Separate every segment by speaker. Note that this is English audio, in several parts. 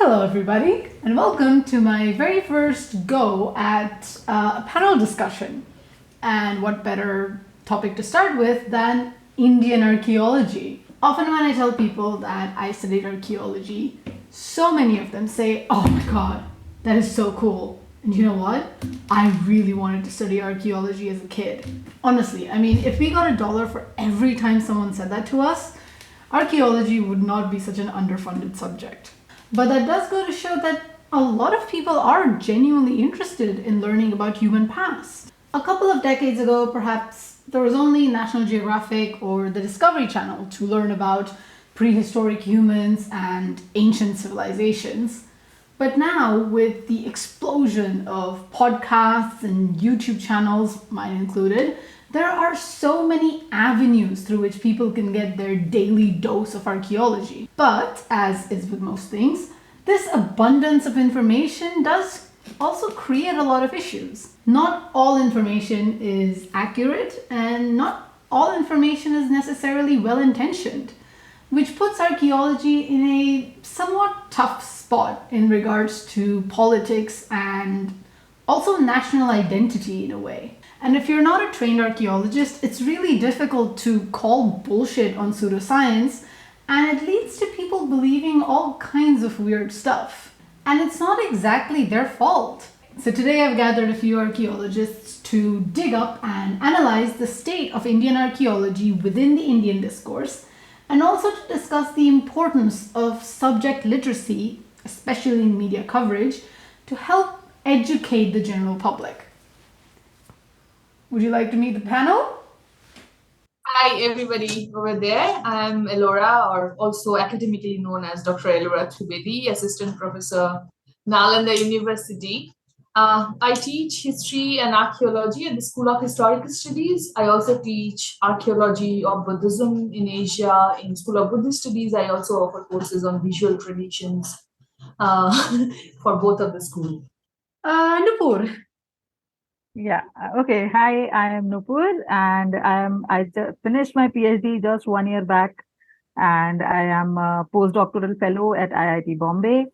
Speaker 1: Hello, everybody, and welcome to my very first go at a panel discussion. And what better topic to start with than Indian archaeology? Often, when I tell people that I studied archaeology, so many of them say, "Oh my god, that is so cool." And you know what? I really wanted to study archaeology as a kid. Honestly, I mean, if we got $1 for every time someone said that to us, archaeology would not be such an underfunded subject. But that does go to show that a lot of people are genuinely interested in learning about human past. A couple of decades ago, perhaps, there was only National Geographic or the Discovery Channel to learn about prehistoric humans and ancient civilizations. But now, with the explosion of podcasts and YouTube channels, mine included, there are so many avenues through which people can get their daily dose of archaeology. But, as is with most things, this abundance of information does also create a lot of issues. Not all information is accurate, and not all information is necessarily well intentioned, which puts archaeology in a somewhat tough spot in regards to politics and also national identity in a way. And if you're not a trained archaeologist, it's really difficult to call bullshit on pseudoscience, and it leads to people believing all kinds of weird stuff. And it's not exactly their fault. So today I've gathered a few archaeologists to dig up and analyze the state of Indian archaeology within the Indian discourse, and also to discuss the importance of subject literacy, especially in media coverage, to help educate the general public. Would you like to meet the panel?
Speaker 2: Hi, everybody over there. I'm Elora, or also academically known as Dr. Elora Trivedi, Assistant Professor, Nalanda University. I teach history and archaeology at the School of Historical Studies. I also teach archaeology of Buddhism in Asia in School of Buddhist Studies. I also offer courses on visual traditions for both of the schools.
Speaker 1: Nupur.
Speaker 3: Yeah. Okay. Hi, I am Nupur, and I finished my PhD just 1 year back, and I am a postdoctoral fellow at IIT Bombay,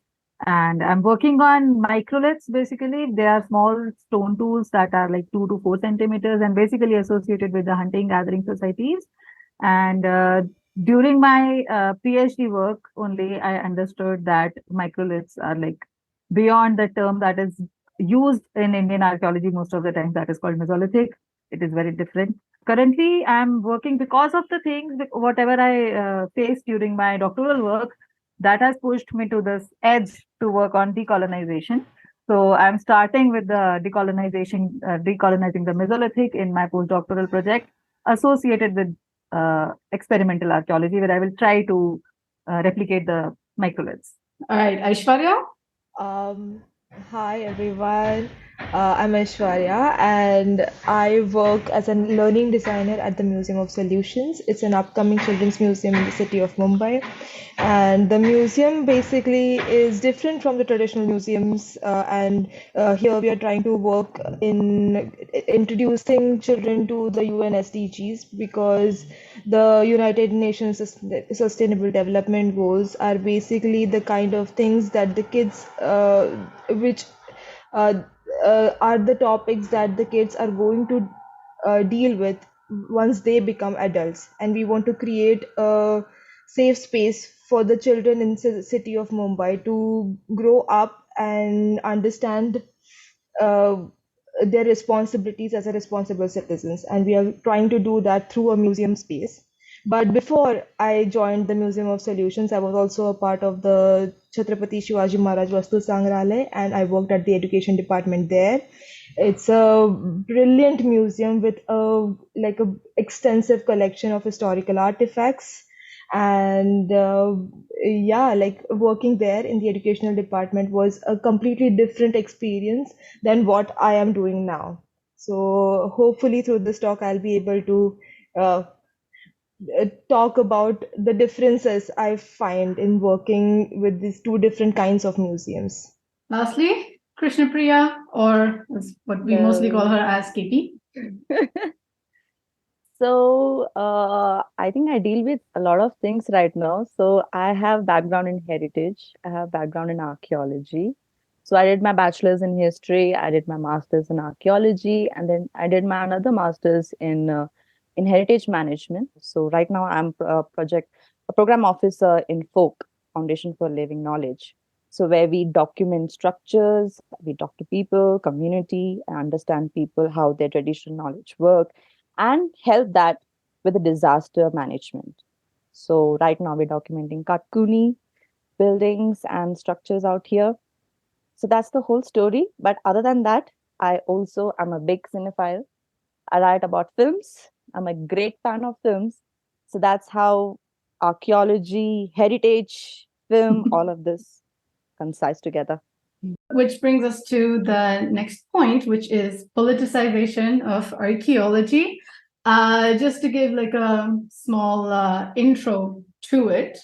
Speaker 3: and I'm working on microliths. Basically, they are small stone tools that are like 2 to 4 centimeters, and basically associated with the hunting gathering societies. And during my PhD work, only I understood that microliths are like beyond the term that is used in Indian archaeology most of the time, that is called Mesolithic. It is very different. Currently, I'm working because of the things, whatever I faced during my doctoral work, that has pushed me to this edge to work on decolonization. So I'm starting with the decolonizing the Mesolithic in my postdoctoral project associated with experimental archaeology, where I will try to replicate the microliths.
Speaker 1: All right, Aishwarya?
Speaker 4: Hi everyone, I'm Aishwarya and I work as a learning designer at the Museum of Solutions. It's an upcoming children's museum in the city of Mumbai, and the museum basically is different from the traditional museums, and here we are trying to work in introducing children to the UN SDGs, because the United Nations Sustainable Development Goals are basically the kind of things that the kids which are the topics that the kids are going to deal with once they become adults, and we want to create a safe space for the children in the city of Mumbai to grow up and understand their responsibilities as a responsible citizens, and we are trying to do that through a museum space. But before I joined the Museum of Solutions, I was also a part of the Chhatrapati Shivaji Maharaj Vastu Sangrahalaya, and I worked at the education department there. It's a brilliant museum with a extensive collection of historical artifacts, and working there in the educational department was a completely different experience than what I am doing now. So hopefully through this talk I'll be able to talk about the differences I find in working with these two different kinds of museums.
Speaker 1: Lastly, Krishnapriya, or what we mostly call her as KP.
Speaker 5: I think I deal with a lot of things right now. So I have background in heritage. I have background in archaeology. So I did my bachelor's in history. I did my master's in archaeology, and then I did my another master's in heritage management. So right now I'm a program officer in Folk Foundation for Living Knowledge. So where we document structures, we talk to people, community, understand people how their traditional knowledge work and help that with the disaster management. So right now we're documenting Katkuni buildings and structures out here. So that's the whole story. But other than that, I also am a big cinephile. I write about films. I'm a great fan of films. So that's how archaeology, heritage, film, all of this concise together.
Speaker 1: Which brings us to the next point, which is politicization of archaeology. Just to give like a small intro to it,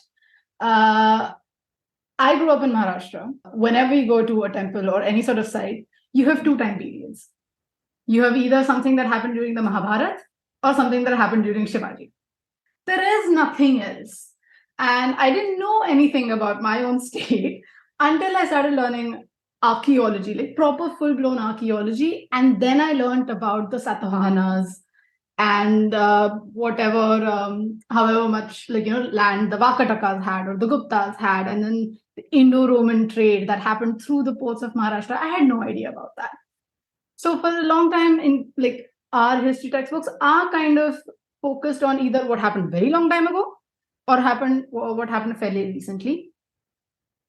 Speaker 1: I grew up in Maharashtra. Whenever you go to a temple or any sort of site, you have two time periods. You have either something that happened during the Mahabharata or something that happened during Shivaji. There is nothing else. And I didn't know anything about my own state until I started learning archaeology, like proper full-blown archaeology. And then I learned about the Satavahanas and however much land the Vakatakas had or the Guptas had, and then the Indo-Roman trade that happened through the ports of Maharashtra. I had no idea about that. So for a long time, in like our history textbooks are kind of focused on either what happened very long time ago or what happened fairly recently.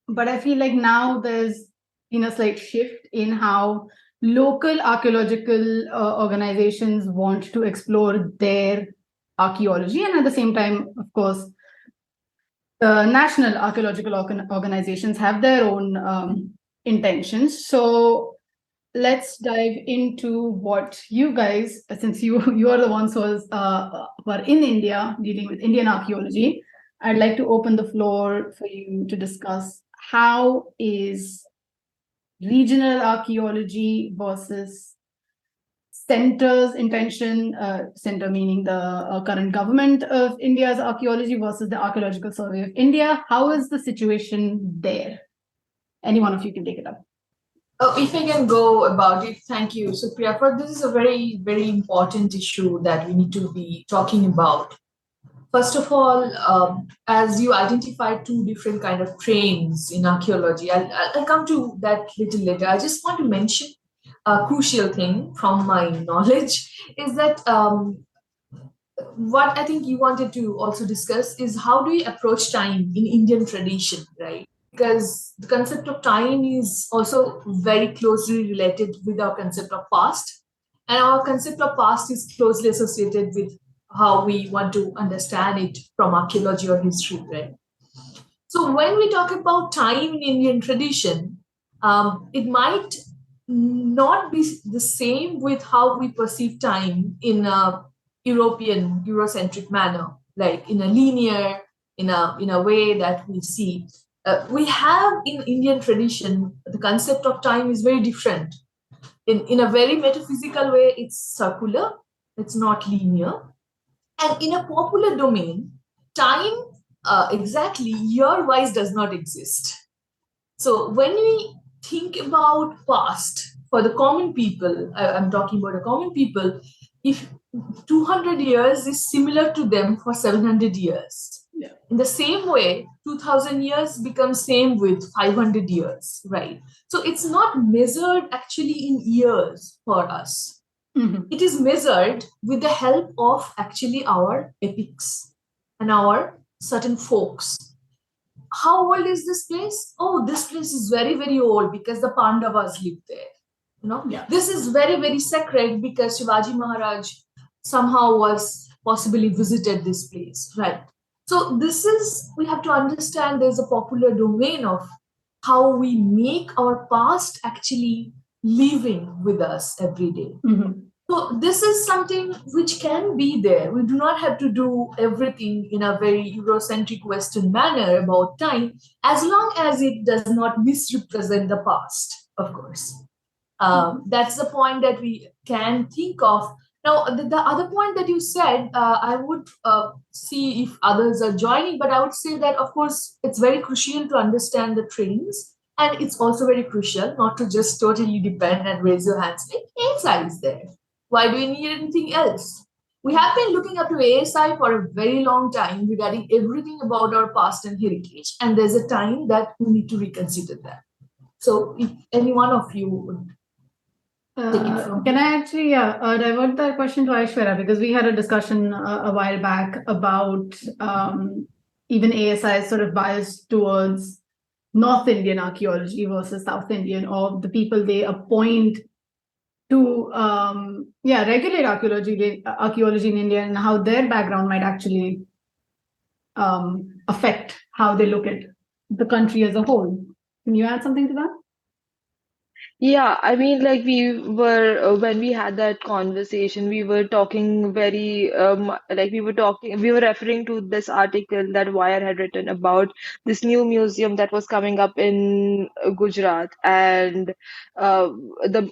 Speaker 1: But I feel like now there's been a slight shift in how local archaeological organizations want to explore their archaeology, and at the same time, of course, the national archaeological organizations have their own intentions. So let's dive into what you guys, since you are the ones who are in India dealing with Indian archaeology, I'd like to open the floor for you to discuss how is regional archaeology versus center's intention, center meaning the current government of India's archaeology versus the Archaeological Survey of India. How is the situation there? Any one of you can take it up.
Speaker 2: Oh, if I can go about it, thank you, Supriya. For this is a very, very important issue that we need to be talking about. First of all, as you identified two different kind of trains in archaeology, I'll come to that little later. I just want to mention a crucial thing from my knowledge is that what I think you wanted to also discuss is how do we approach time in Indian tradition, right? Because the concept of time is also very closely related with our concept of past. And our concept of past is closely associated with how we want to understand it from archaeology or history, right? So when we talk about time in Indian tradition, it might not be the same with how we perceive time in a European, Eurocentric manner, like in a linear, in a way that we see. We have in Indian tradition, the concept of time is very different. In a very metaphysical way, it's circular, it's not linear. And in a popular domain, time exactly year-wise does not exist. So when we think about past, for the common people, I'm talking about the common people, if 200 years is similar to them for 700 years. Yeah. In the same way, 2000 years becomes same with 500 years, right? So it's not measured actually in years for us. Mm-hmm. It is measured with the help of actually our epics and our certain folks. How old is this place? Oh, this place is very, very old because the Pandavas lived there. You know, yeah. This is very, very sacred because Shivaji Maharaj somehow was possibly visited this place, right? So this is, we have to understand there's a popular domain of how we make our past actually living with us every day. Mm-hmm. So this is something which can be there. We do not have to do everything in a very Eurocentric Western manner about time, as long as it does not misrepresent the past, of course. That's the point that we can think of Now, the other point that you said, I would see if others are joining, but I would say that, of course, it's very crucial to understand the trends. And it's also very crucial not to just totally depend and raise your hands like ASI is there. Why do we need anything else? We have been looking up to ASI for a very long time regarding everything about our past and heritage. And there's a time that we need to reconsider that. So if any one of you would
Speaker 1: can I actually divert that question to Aishwarya, because we had a discussion a while back about even ASI's sort of bias towards North Indian archaeology versus South Indian, or the people they appoint to regulate archaeology in India, and how their background might actually affect how they look at the country as a whole. Can you add something to that?
Speaker 4: Yeah, I mean, like we were when we had that conversation, we were talking we were referring to this article that Wire had written about this new museum that was coming up in Gujarat, and the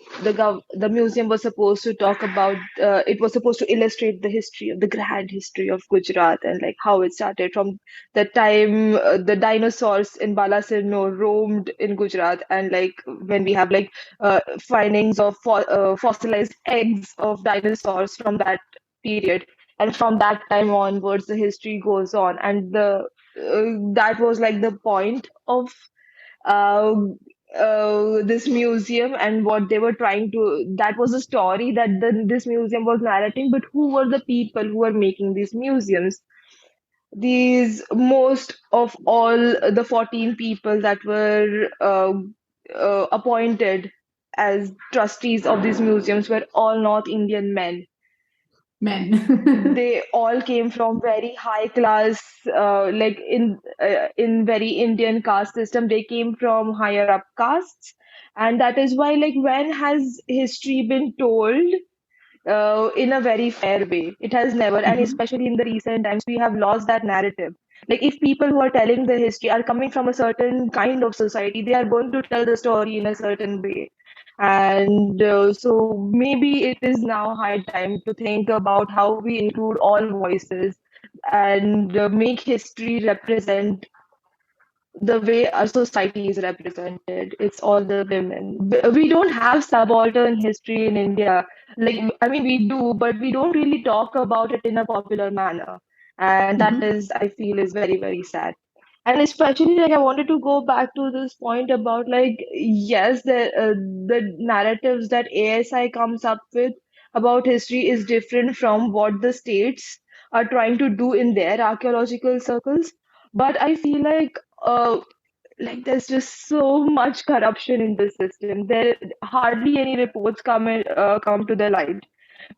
Speaker 4: museum was supposed to talk about it was supposed to illustrate the history of the grand history of Gujarat, and like how it started from the time the dinosaurs in Balasinor roamed in Gujarat, and like when we have like findings of fossilized eggs of dinosaurs from that period, and from that time onwards the history goes on, and the that was like the point of uh, this museum, and what they were trying to, that was the story that this museum was narrating. But who were the people who were making these museums? These most of all the 14 people that were appointed as trustees of these museums were all North Indian men. They all came from very high class, like in very Indian caste system. They came from higher up castes, and that is why, like, when has history been told in a very fair way? It has never, and especially in the recent times, we have lost that narrative. Like, if people who are telling the history are coming from a certain kind of society, they are going to tell the story in a certain way. And so maybe it is now high time to think about how we include all voices and make history represent the way our society is represented. It's all the women. We don't have subaltern history in India. Like, I mean, we do, but we don't really talk about it in a popular manner. And that is, I feel, is very, very sad. And especially, like, I wanted to go back to this point about, like, yes, the narratives that ASI comes up with about history is different from what the states are trying to do in their archaeological circles. But I feel like there's just so much corruption in the system. There hardly any reports come to the light.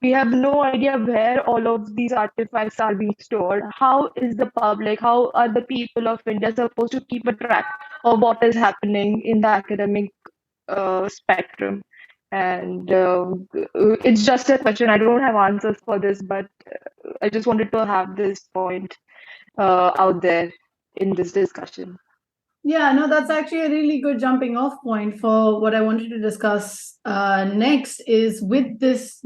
Speaker 4: We have no idea where all of these artifacts are being stored. How is the public, how are the people of India supposed to keep a track of what is happening in the academic spectrum? And it's just a question. I don't have answers for this, but I just wanted to have this point out there in this discussion.
Speaker 1: Yeah, no, that's actually a really good jumping off point for what I wanted to discuss next is with this,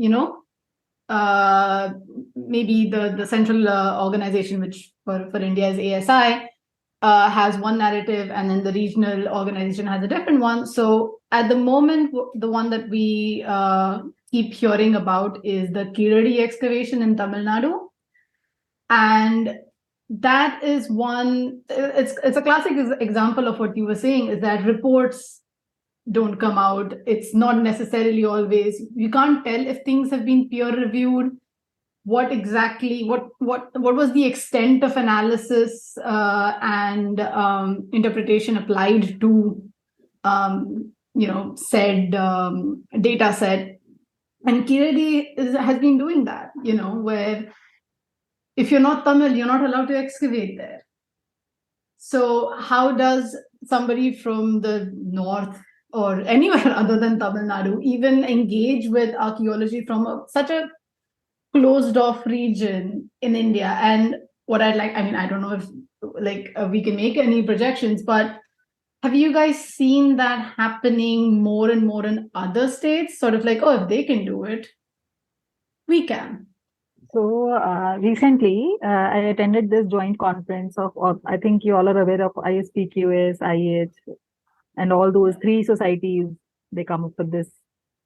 Speaker 1: maybe the central organization, which for India is ASI, has one narrative, and then the regional organization has a different one. So at the moment, the one that we keep hearing about is the Kiradi excavation in Tamil Nadu. And that is one, it's a classic example of what you were saying, is that reports don't come out. It's not necessarily always, you can't tell if things have been peer reviewed, what exactly, what was the extent of analysis and interpretation applied to said data set. And Kiradi has been doing that, where if you're not Tamil, you're not allowed to excavate there. So how does somebody from the north or anywhere other than Tamil Nadu even engage with archaeology from such a closed off region in India? And what I'd like, I mean, I don't know if we can make any projections, but have you guys seen that happening more and more in other states? Sort of like, oh, if they can do it, We can.
Speaker 3: So recently, I attended this joint conference of, I think you all are aware of ISPQS, IH, and all those three societies. They come up with this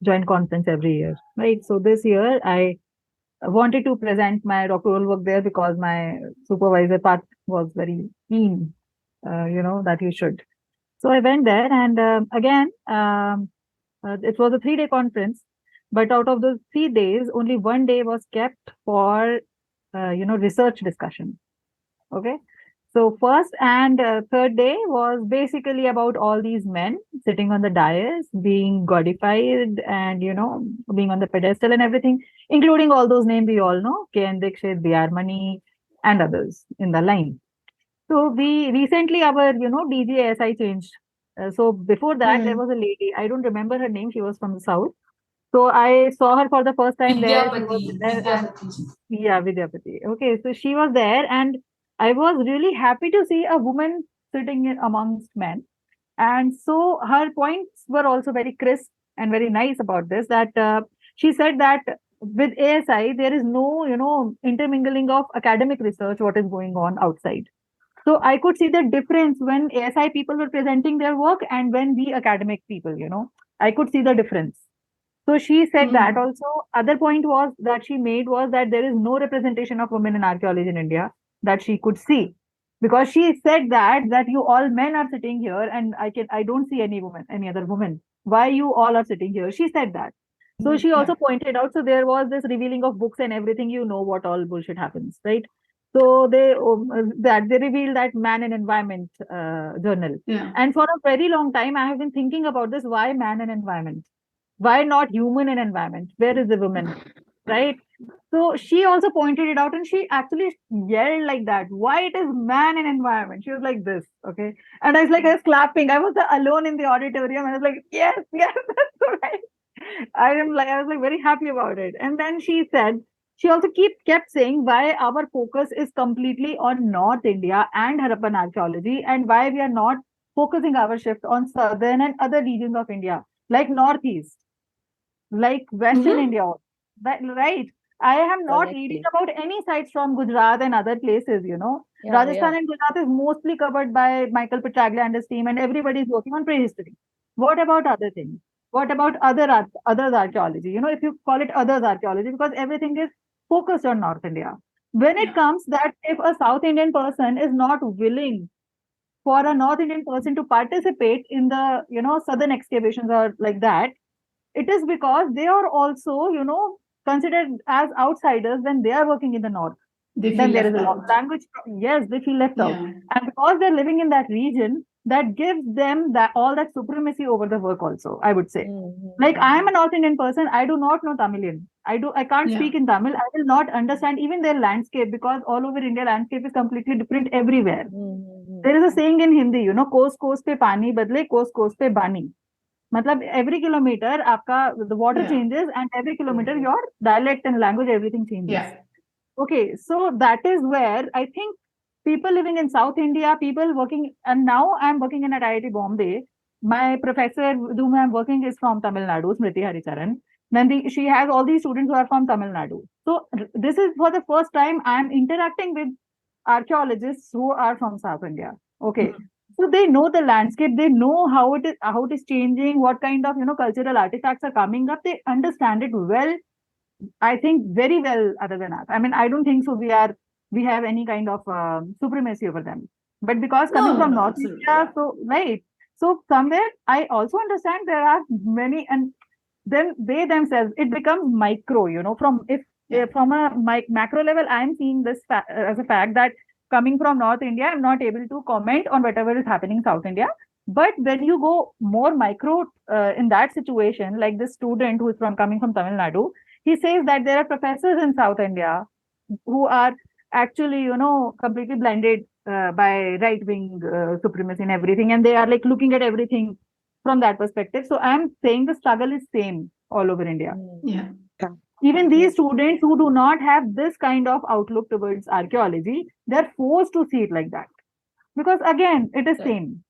Speaker 3: joint conference every year, right? So this year, I wanted to present my doctoral work there because my supervisor part was very keen, that you should. So I went there, and again, it was a 3 day conference, but out of those 3 days, only one day was kept for, research discussion. Okay. So first and third day was basically about all these men sitting on the dais, being godified and, being on the pedestal and everything, including all those names we all know, K.N. Dixit, B.R. Mani, and others in the line. So we recently, our, DGSI changed. So before that, there was a lady, I don't remember her name, she was from the south. So I saw her for the first time there. She was there and yeah, Vidyapati. Okay, so she was there, and I was really happy to see a woman sitting amongst men. And so her points were also very crisp and very nice about this. That she said that with ASI there is no, intermingling of academic research what is going on outside. So I could see the difference when ASI people were presenting their work and when we academic people, I could see the difference. So she said that also. Other point was that she made was that there is no representation of women in archaeology in India that she could see, because she said that you all men are sitting here and I don't see any woman, any other woman. Why you all are sitting here? She said that. So she also pointed out. So there was this revealing of books and everything. You know what all bullshit happens, right? So they revealed that Man and Environment journal.
Speaker 1: Yeah.
Speaker 3: And for a very long time, I have been thinking about this: why Man and Environment? Why not human and environment? Where is the woman? Right? So she also pointed it out, and she actually yelled like that. Why it is man and environment? She was like this, okay. And I was like, I was clapping. I was alone in the auditorium, and I was like, yes, yes, that's right. I was like very happy about it. And then she said, she also kept saying why our focus is completely on North India and Harappan archaeology, and why we are not focusing our shift on southern and other regions of India, like Northeast, like Western India. Right. I have not reading about any sites from Gujarat and other places, Rajasthan and Gujarat is mostly covered by Michael Petraglia and his team, and everybody is working on prehistory. What about other things? What about others archaeology? If you call it others archaeology, because everything is focused on North India. When it comes that if a South Indian person is not willing for a North Indian person to participate in the, southern excavations or like that, it is because they are also, considered as outsiders when they are working in the north. Then there is a language. Yes, they feel left out, and because they're living in that region, that gives them that all that supremacy over the work. Also, I would say, like I am a North Indian person, I do not know Tamilian. I can't speak in Tamil. I will not understand even their landscape, because all over India landscape is completely different everywhere. There is a saying in Hindi, कोस कोस पे पानी बदले कोस कोस पे बानी. मतलब every kilometer आपका the water changes, and every kilometer your dialect and language everything changes. Okay, so that is where I think people living in South India, people working, and now I'm working in at IIT Bombay. My professor with whom I'm working is from Tamil Nadu, Smriti Haricharan. Then she has all these students who are from Tamil Nadu. So this is for the first time I'm interacting with archaeologists who are from South India. Okay. So they know the landscape, they know how it is changing, what kind of cultural artifacts are coming up. They understand it well. I think very well other than us. I mean, I don't think so. We have any kind of supremacy over them. But because coming from North India, so right. So somewhere I also understand there are many, and then they themselves, it becomes micro, from from a macro level, I am seeing this as a fact that coming from North India, I'm not able to comment on whatever is happening in South India. But when you go more micro in that situation, like this student who is coming from Tamil Nadu, he says that there are professors in South India who are actually, completely blinded by right-wing supremacy and everything, and they are like looking at everything from that perspective. So I'm saying the struggle is same all over India.
Speaker 1: Yeah.
Speaker 3: Even these students who do not have this kind of outlook towards archaeology, they're forced to see it like that. Because again, it is same.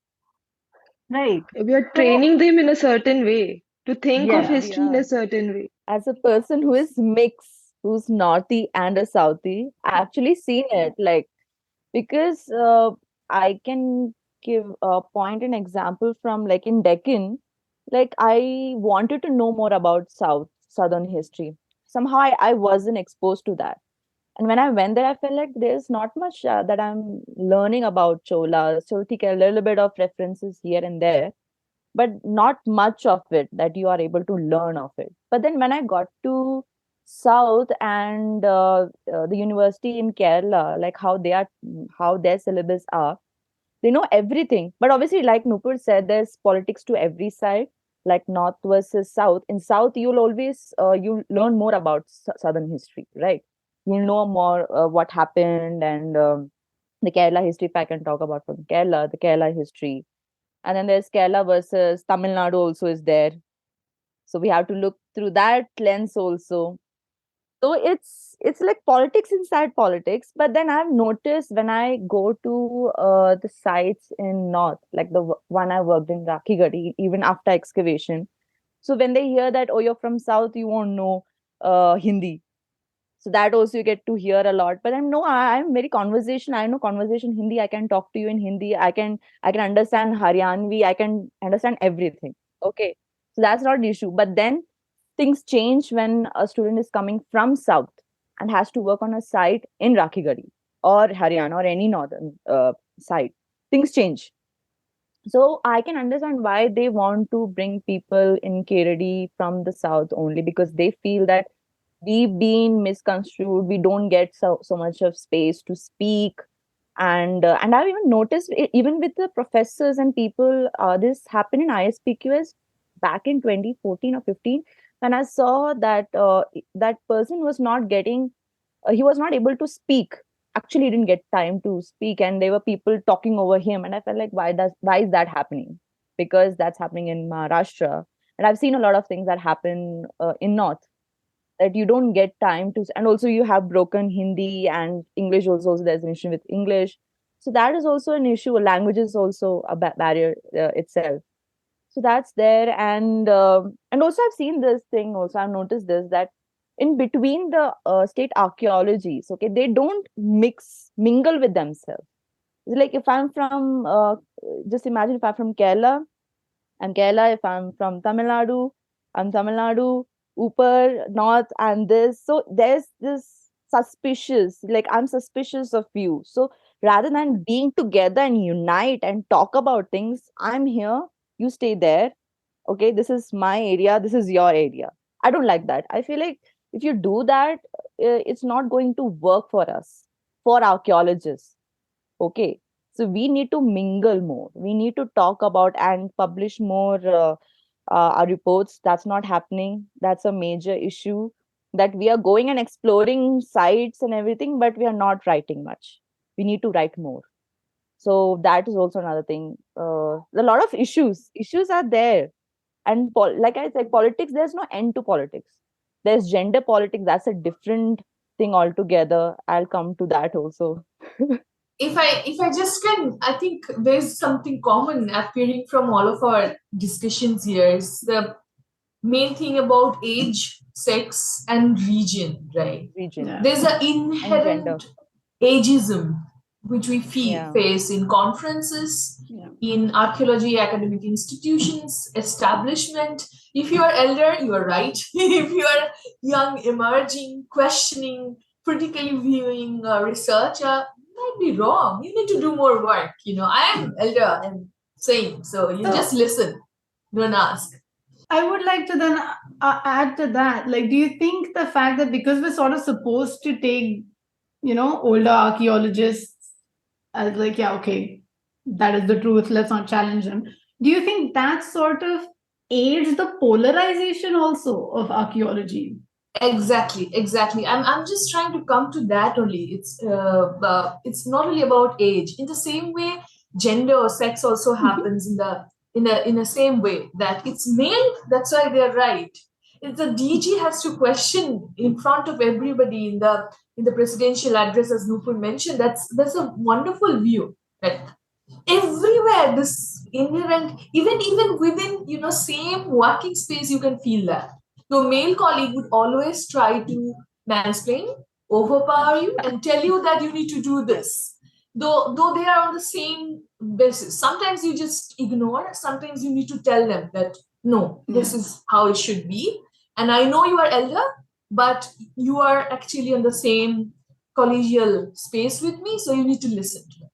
Speaker 3: Right.
Speaker 4: We are training them in a certain way to think of history in a certain way.
Speaker 5: As a person who is mixed, who's northy and a southie. I actually seen it, like, because I can give a point an example from, like, in Deccan, like I wanted to know more about southern history. Somehow I wasn't exposed to that. And when I went there, I felt like there's not much that I'm learning about Chola. So, take a little bit of references here and there, but not much of it that you are able to learn of it. But then when I got to South and the university in Kerala, like how their syllabus are, they know everything. But obviously, like Nupur said, there's politics to every side, like North versus South. In South, you'll always you learn more about Southern history, right? You'll know more what happened, and the Kerala history. If I can talk about from Kerala, the Kerala history, and then there's Kerala versus Tamil Nadu also is there. So we have to look through that lens also. So it's like politics inside politics. But then I've noticed when I go to the sites in North, like the one I worked in Rakhigadi, even after excavation. So when they hear that, oh, you're from South, you won't know Hindi. So that also you get to hear a lot. But I'm very conversation. I know conversation Hindi. I can talk to you in Hindi. I can understand Haryanvi. I can understand everything. Okay. So that's not an issue. But then things change when a student is coming from South and has to work on a site in Rakhigadi or Haryana or any northern site. Things change. So I can understand why they want to bring people in Keradi from the South only, because they feel that we've been misconstrued. We don't get so much of space to speak. And I've even noticed even with the professors and people, this happened in ISPQS back in 2014 or 15, when I saw that that person was not getting he was not able to speak. Actually, he didn't get time to speak, and there were people talking over him. And I felt like, why is that happening? Because that's happening in Maharashtra, and I've seen a lot of things that happen in North, that you don't get time to. And also you have broken Hindi and English also. So there's an issue with English. So that is also an issue. Language is also a barrier itself. So that's there. And also I've seen this thing also. I've noticed this, that in between the state archaeologies, okay, they don't mingle with themselves. It's like if I'm from just imagine if I'm from Kerala, I'm Kerala. If I'm from Tamil Nadu, I'm Tamil Nadu, Upper, North, and this. So there's this suspicious, like I'm suspicious of you. So rather than being together and unite and talk about things, I'm here, you stay there. Okay, this is my area, this is your area. I don't like that. I feel like if you do that, it's not going to work for us, for archaeologists. Okay, so we need to mingle more, we need to talk about and publish more our reports. That's not happening. That's a major issue, that we are going and exploring sites and everything, but we are not writing much. We need to write more. So that is also another thing. A lot of issues are there. And like I said, politics, there's no end to politics. There's gender politics, that's a different thing altogether. I'll come to that also.
Speaker 2: If I just can, I think there's something common appearing from all of our discussions here. Is the main thing about age, sex, and region, right?
Speaker 5: Region.
Speaker 1: Yeah.
Speaker 2: There's an
Speaker 5: And gender.
Speaker 2: inherent ageism which we
Speaker 5: Yeah.
Speaker 2: face in conferences,
Speaker 1: Yeah.
Speaker 2: in archaeology academic institutions, establishment. If you are elder, you are right. If you are young, emerging, questioning, critically viewing researcher, might be wrong. You need to do more work. I am elder, I'm saying. So you just listen, don't ask.
Speaker 1: I would like to then add to that. Like, do you think the fact that because we're sort of supposed to take, older archaeologists as like, yeah, okay, that is the truth, let's not challenge them. Do you think that sort of aids the polarization also of archaeology?
Speaker 2: Exactly. I'm just trying to come to that only. It's not really about age. In the same way, gender or sex also happens in the same way, that it's male. That's why they're right. If the DG has to question in front of everybody in the presidential address, as Nupur mentioned. That's a wonderful view. Right? Everywhere, this inherent, even within same working space, you can feel that your male colleague would always try to mansplain, overpower you, and tell you that you need to do this. Though they are on the same basis. Sometimes you just ignore, sometimes you need to tell them that, no, this is how it should be. And I know you are elder, but you are actually in the same collegial space with me, so you need to listen to them.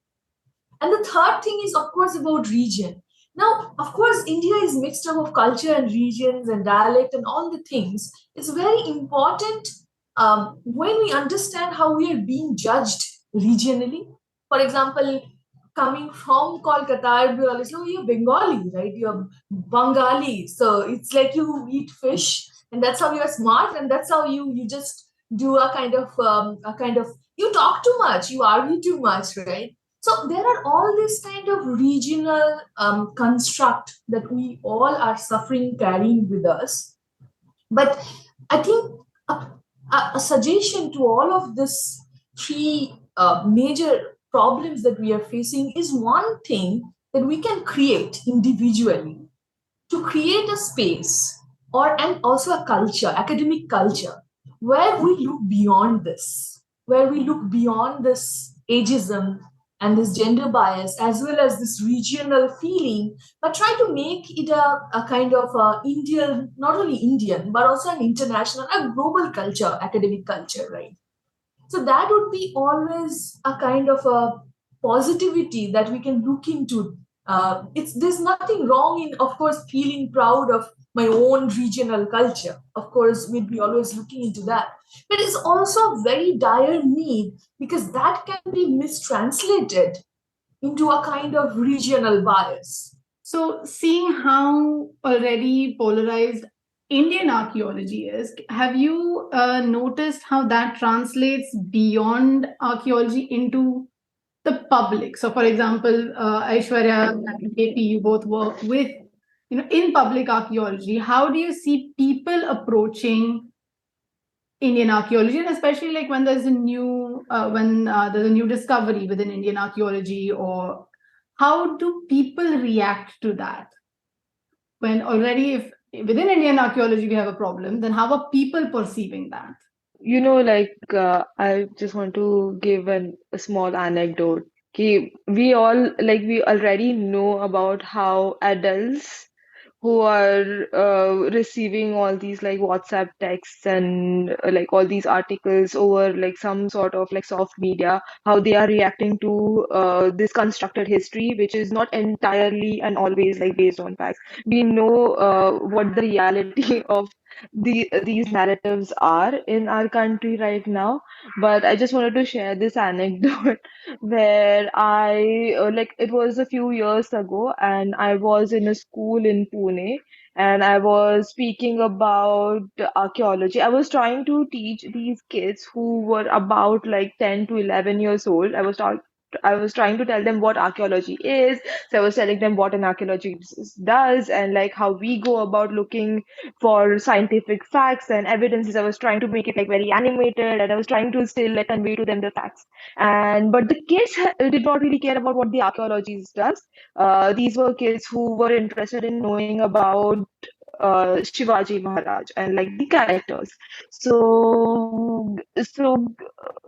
Speaker 2: And the third thing is, of course, about region. Now, of course, India is mixed up of culture and regions and dialect and all the things. It's very important when we understand how we are being judged regionally. For example, coming from Kolkata, you're always, oh, you're Bengali, right? You're Bengali. So it's like you eat fish, and that's how you're smart, and that's how you just do a kind of you talk too much, you argue too much, right? So there are all this kind of regional construct that we all are suffering, carrying with us. But I think a suggestion to all of this three major problems that we are facing is one thing that we can create individually to create a space and also a culture, academic culture, where we look beyond this, where we look beyond this ageism and this gender bias, as well as this regional feeling, but try to make it a kind of Indian, not only Indian, but also an international, a global culture, academic culture, right? So that would be always a kind of a positivity that we can look into. There's nothing wrong in, of course, feeling proud of my own regional culture. Of course, we'd be always looking into that. But it's also very dire need, because that can be mistranslated into a kind of regional bias.
Speaker 1: So, seeing how already polarized Indian archaeology is, have you noticed how that translates beyond archaeology into the public? So, for example, Aishwarya and KP, you both work with, in public archaeology. How do you see people approaching Indian archaeology, and especially like when there's a new there's a new discovery within Indian archaeology, or how do people react to that? When already, if within Indian archaeology we have a problem, then how are people perceiving that?
Speaker 4: I just want to give a small anecdote. We already know about how adults who are receiving all these like WhatsApp texts and like all these articles over like some sort of like soft media, how they are reacting to this constructed history, which is not entirely and always like based on facts. We know what the reality of these narratives are in our country right now, but I just wanted to share this anecdote where it was a few years ago, and I was in a school in Pune, and I was speaking about archaeology. I was trying to teach these kids who were about like 10 to 11 years old. I was trying to tell them what archaeology is. So I was telling them what an archaeologist does and like how we go about looking for scientific facts and evidences. I was trying to make it like very animated, and I was trying to still like convey to them the facts. And but the kids did not really care about what the archaeologist does. These were kids who were interested in knowing about Shivaji Maharaj and like the characters. So so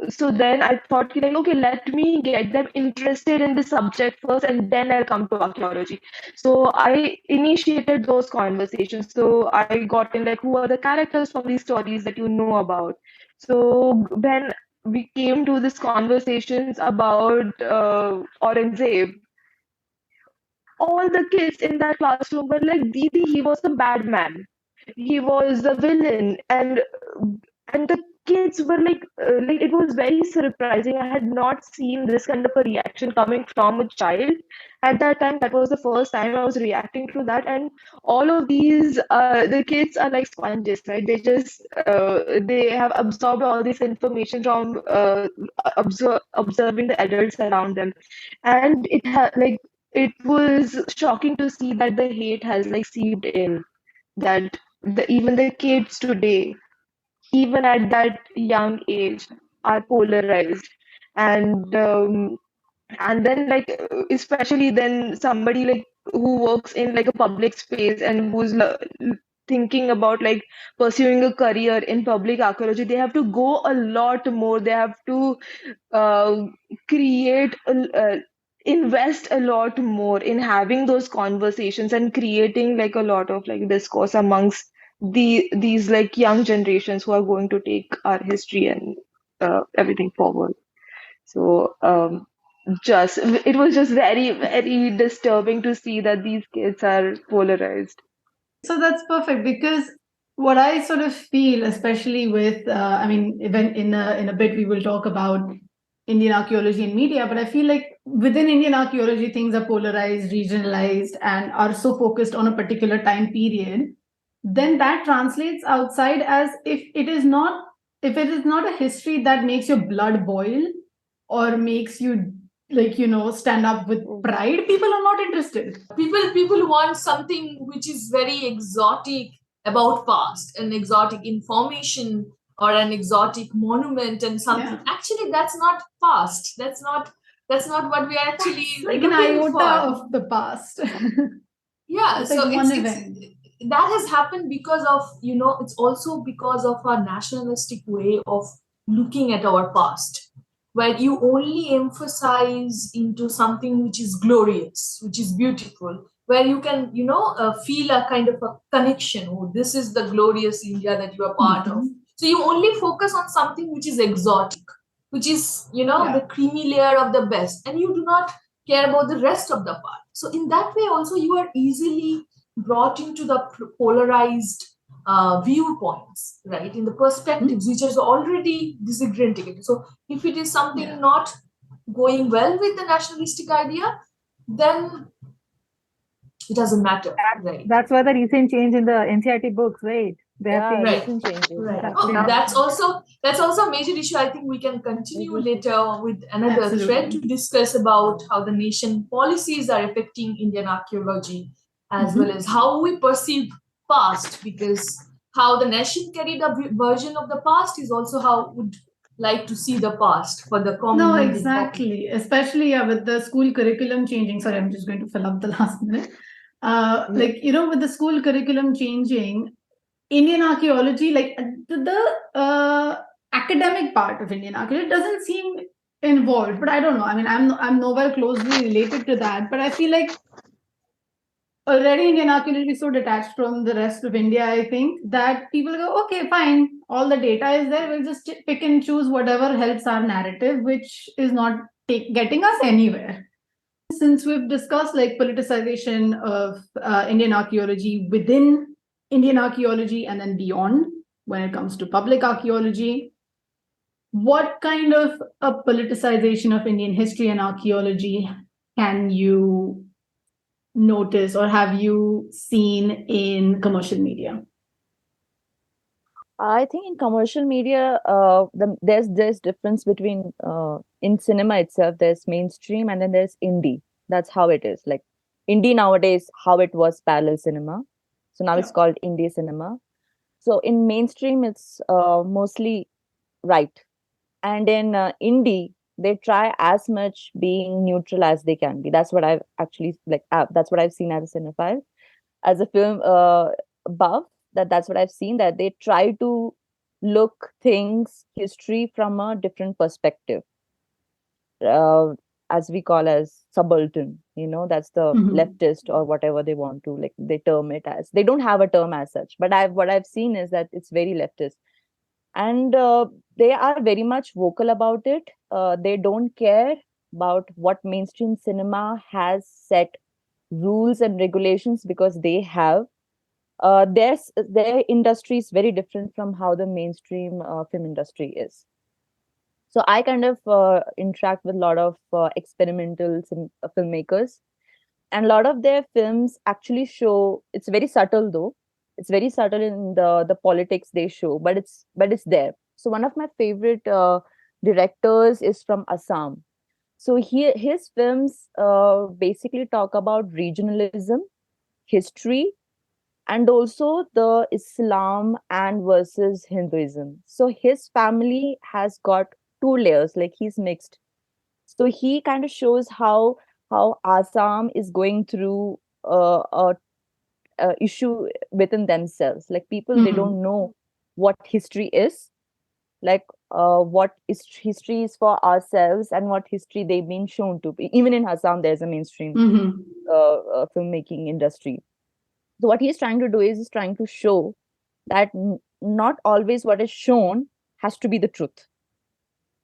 Speaker 4: so then I thought like, okay, let me get them interested in the subject first, and then I'll come to archaeology. So I initiated those conversations. So I got in like, who are the characters from these stories that you know about? So when we came to these conversations about Aurangzeb, all the kids in that classroom were like, Didi, he was the bad man. He was the villain. And the kids were like it was very surprising. I had not seen this kind of a reaction coming from a child at that time. That was the first time I was reacting to that. And all of these the kids are like sponges, right? They have absorbed all this information from observing the adults around them. And it was shocking to see that the hate has like seeped in, that even the kids today, even at that young age, are polarized. And um, and then especially then somebody like who works in like a public space and thinking about like pursuing a career in public archaeology, they have to go a lot more. They have to uh, create invest a lot more in having those conversations and creating like a lot of like discourse amongst these like young generations who are going to take our history and everything forward. So just it was just very, very disturbing to see that these kids are polarized.
Speaker 1: So that's perfect because what I sort of feel, especially with, I mean, even in a bit we will talk about Indian archaeology and media, but I feel like within Indian archaeology things are polarized, regionalized, and are so focused on a particular time period. Then that translates outside as if it is not a history that makes your blood boil or makes you like stand up with pride, people are not interested.
Speaker 2: People want something which is very exotic about past, an exotic information or an exotic monument and something.
Speaker 1: Yeah.
Speaker 2: Actually, that's not past. That's not what we are actually
Speaker 1: Like an
Speaker 2: looking
Speaker 1: iota
Speaker 2: for.
Speaker 1: of the past.
Speaker 2: Yeah,
Speaker 1: It's
Speaker 2: so
Speaker 1: like one
Speaker 2: it's
Speaker 1: event.
Speaker 2: that has happened because of, it's also because of our nationalistic way of looking at our past, where you only emphasize into something which is glorious, which is beautiful, where you can feel a kind of a connection. Oh, this is the glorious India that you are part of. So you only focus on something which is exotic, which is the creamy layer of the best, and you do not care about the rest of the part. So in that way also you are easily brought into the polarized viewpoints, right? In the perspectives which is already disintegrated. So if it is something not going well with the nationalistic idea, then it doesn't matter, right?
Speaker 3: That's why the recent change in the NCRT books, right? They have changed.
Speaker 2: Right.
Speaker 5: Recent changes.
Speaker 2: Right.
Speaker 3: Oh,
Speaker 2: That's also a major issue. I think we can continue later with another thread to discuss about how the nation policies are affecting Indian archaeology, as well as how we perceive past, because how the nation carried a version of the past is also how would like to see the past for the common.
Speaker 1: No,
Speaker 2: Indian
Speaker 1: exactly. Especially with the school curriculum changing. Sorry, I'm just going to fill up the last minute. Like, with the school curriculum changing, Indian archaeology, like the academic part of Indian archaeology doesn't seem involved, but I don't know. I mean, I'm nowhere closely related to that, but I feel like already Indian archaeology is so detached from the rest of India, I think, that people go, okay, fine, all the data is there. We'll just pick and choose whatever helps our narrative, which is not getting us anywhere. Since we've discussed like politicization of Indian archaeology within Indian archaeology and then beyond when it comes to public archaeology, what kind of a politicization of Indian history and archaeology can you notice or have you seen in commercial media?
Speaker 5: I think in commercial media, there's difference between in cinema itself. There's mainstream and then there's indie. That's how it is. Like indie nowadays, how it was parallel cinema. So now it's called indie cinema. So in mainstream, it's mostly right, and in indie, they try as much being neutral as they can be. That's what I've actually that's what I've seen as a cinephile, as a film buff. That's what I've seen, that they try to look things history from a different perspective, uh, as we call as subaltern. That's the leftist or whatever they want to, like, they term it as. They don't have a term as such, but what I've seen is that it's very leftist, and they are very much vocal about it. They don't care about what mainstream cinema has set rules and regulations, because they have their industry is very different from how the mainstream film industry is. So I kind of interact with a lot of experimental filmmakers, and a lot of their films actually show, it's very subtle though, it's very subtle in the politics they show, but it's there. So one of my favorite directors is from Assam. So his films basically talk about regionalism, history, and also the Islam and versus Hinduism. So his family has got two layers, like he's mixed. So he kind of shows how Assam is going through a issue within themselves. Like people, they don't know what history is, like what is history is for ourselves and what history they've been shown to be. Even in Assam, there's a mainstream filmmaking industry. So what he's trying to do is he's trying to show that not always what is shown has to be the truth,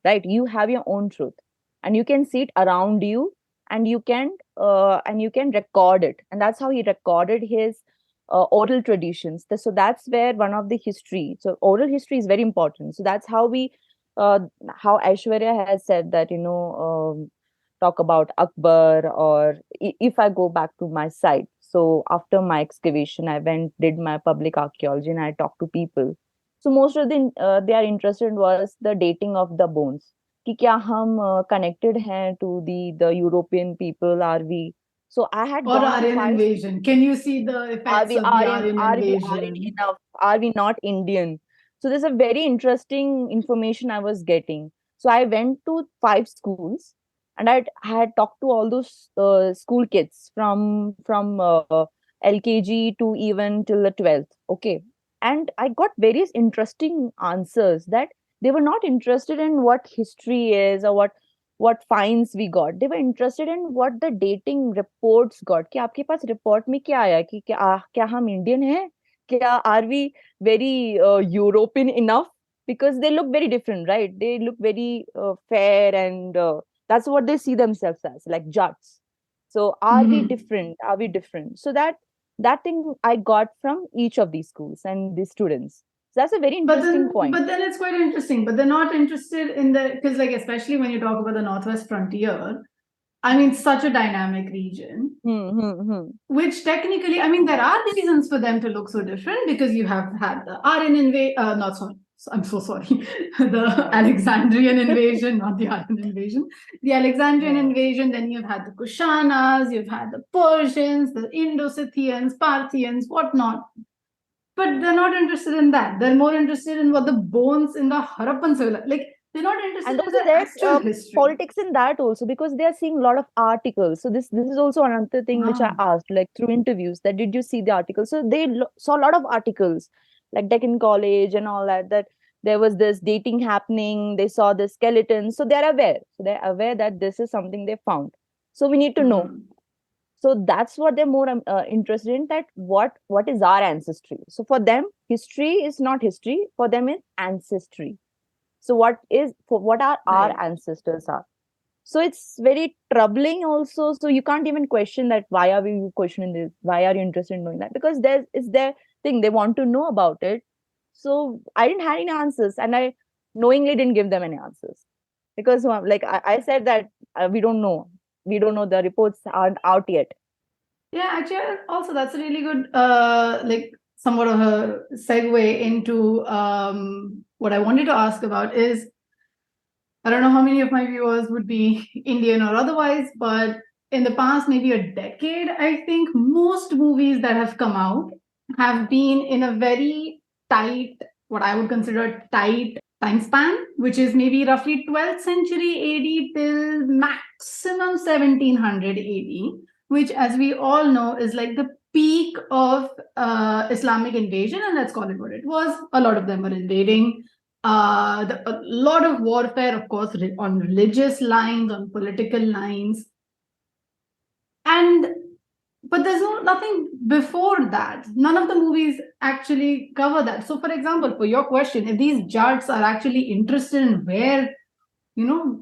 Speaker 5: right? You have your own truth, and you can see it around you, and you can record it. And that's how he recorded his oral traditions. So that's where one of the history. So oral history is very important. So that's how how Aishwarya has said that, talk about Akbar, or if I go back to my site. So after my excavation, I did my public archaeology, and I talked to people. So most of they are interested was the dating of the bones. कि क्या हम connected हैं to the European people? Are we? So I had
Speaker 1: or
Speaker 5: gone to
Speaker 1: Aryan
Speaker 5: 5.
Speaker 1: invasion. Can you see the effects of the Aryan invasion?
Speaker 5: Enough? Are we not Indian? So there's a very interesting information I was getting. So I went to 5 schools, and I had talked to all those school kids from LKG to even till the 12th. Okay, and I got various interesting answers that they were not interested in what history is or what finds we got. They were interested in what the dating reports got. कि आपके पास report में क्या आया कि क्या हम Indian हैं? क्या are we very European enough? Because they look very different, right? They look very fair, and that's what they see themselves as, like Jats. So are we different? Are we different? So that thing I got from each of these schools and these students. So that's a very interesting point.
Speaker 1: But then it's quite interesting. But they're not interested in because, like, especially when you talk about the Northwest frontier, I mean, such a dynamic region, which technically, I mean, there are reasons for them to look so different because you have had the Aryan invasion, not sorry, I'm so sorry, the Alexandrian invasion, not the Aryan invasion, the Alexandrian invasion, then you've had the Kushanas, you've had the Persians, the Indo-Scythians, Parthians, whatnot. But they're not interested in that. They're more interested in what the bones in the Harappan civilization, like, they're not interested in the actual history.
Speaker 5: Politics in that also, because they are seeing a lot of articles. So this is also another thing which I asked, like through interviews, that did you see the articles? So they saw a lot of articles, like Deccan College and all that, that there was this dating happening. They saw the skeletons. So they're aware. So they're aware that this is something they found. So we need to know. So that's what they're more interested in, that what is our ancestry. So for them, history is not history. For them, it's ancestry. So what are our ancestors are. So it's very troubling also. So you can't even question that. Why are we questioning this? Why are you interested in knowing that? Because it's their thing. They want to know about it. So I didn't have any answers, and I knowingly didn't give them any answers, because like I said that we don't know. We don't know. The reports aren't out yet.
Speaker 1: Yeah, actually, also that's a really good, like, somewhat of a segue into what I wanted to ask about is, I don't know how many of my viewers would be Indian or otherwise, but in the past maybe a decade, I think most movies that have come out have been in a very tight, what I would consider a tight time span, which is maybe roughly 12th century AD till maximum 1700 AD, which, as we all know, is like the peak of Islamic invasion, and let's call it what it was. A lot of them were invading. A lot of warfare, of course, on religious lines, on political lines. But there's nothing before that. None of the movies actually cover that. So, for example, for your question, if these Jats are actually interested in where,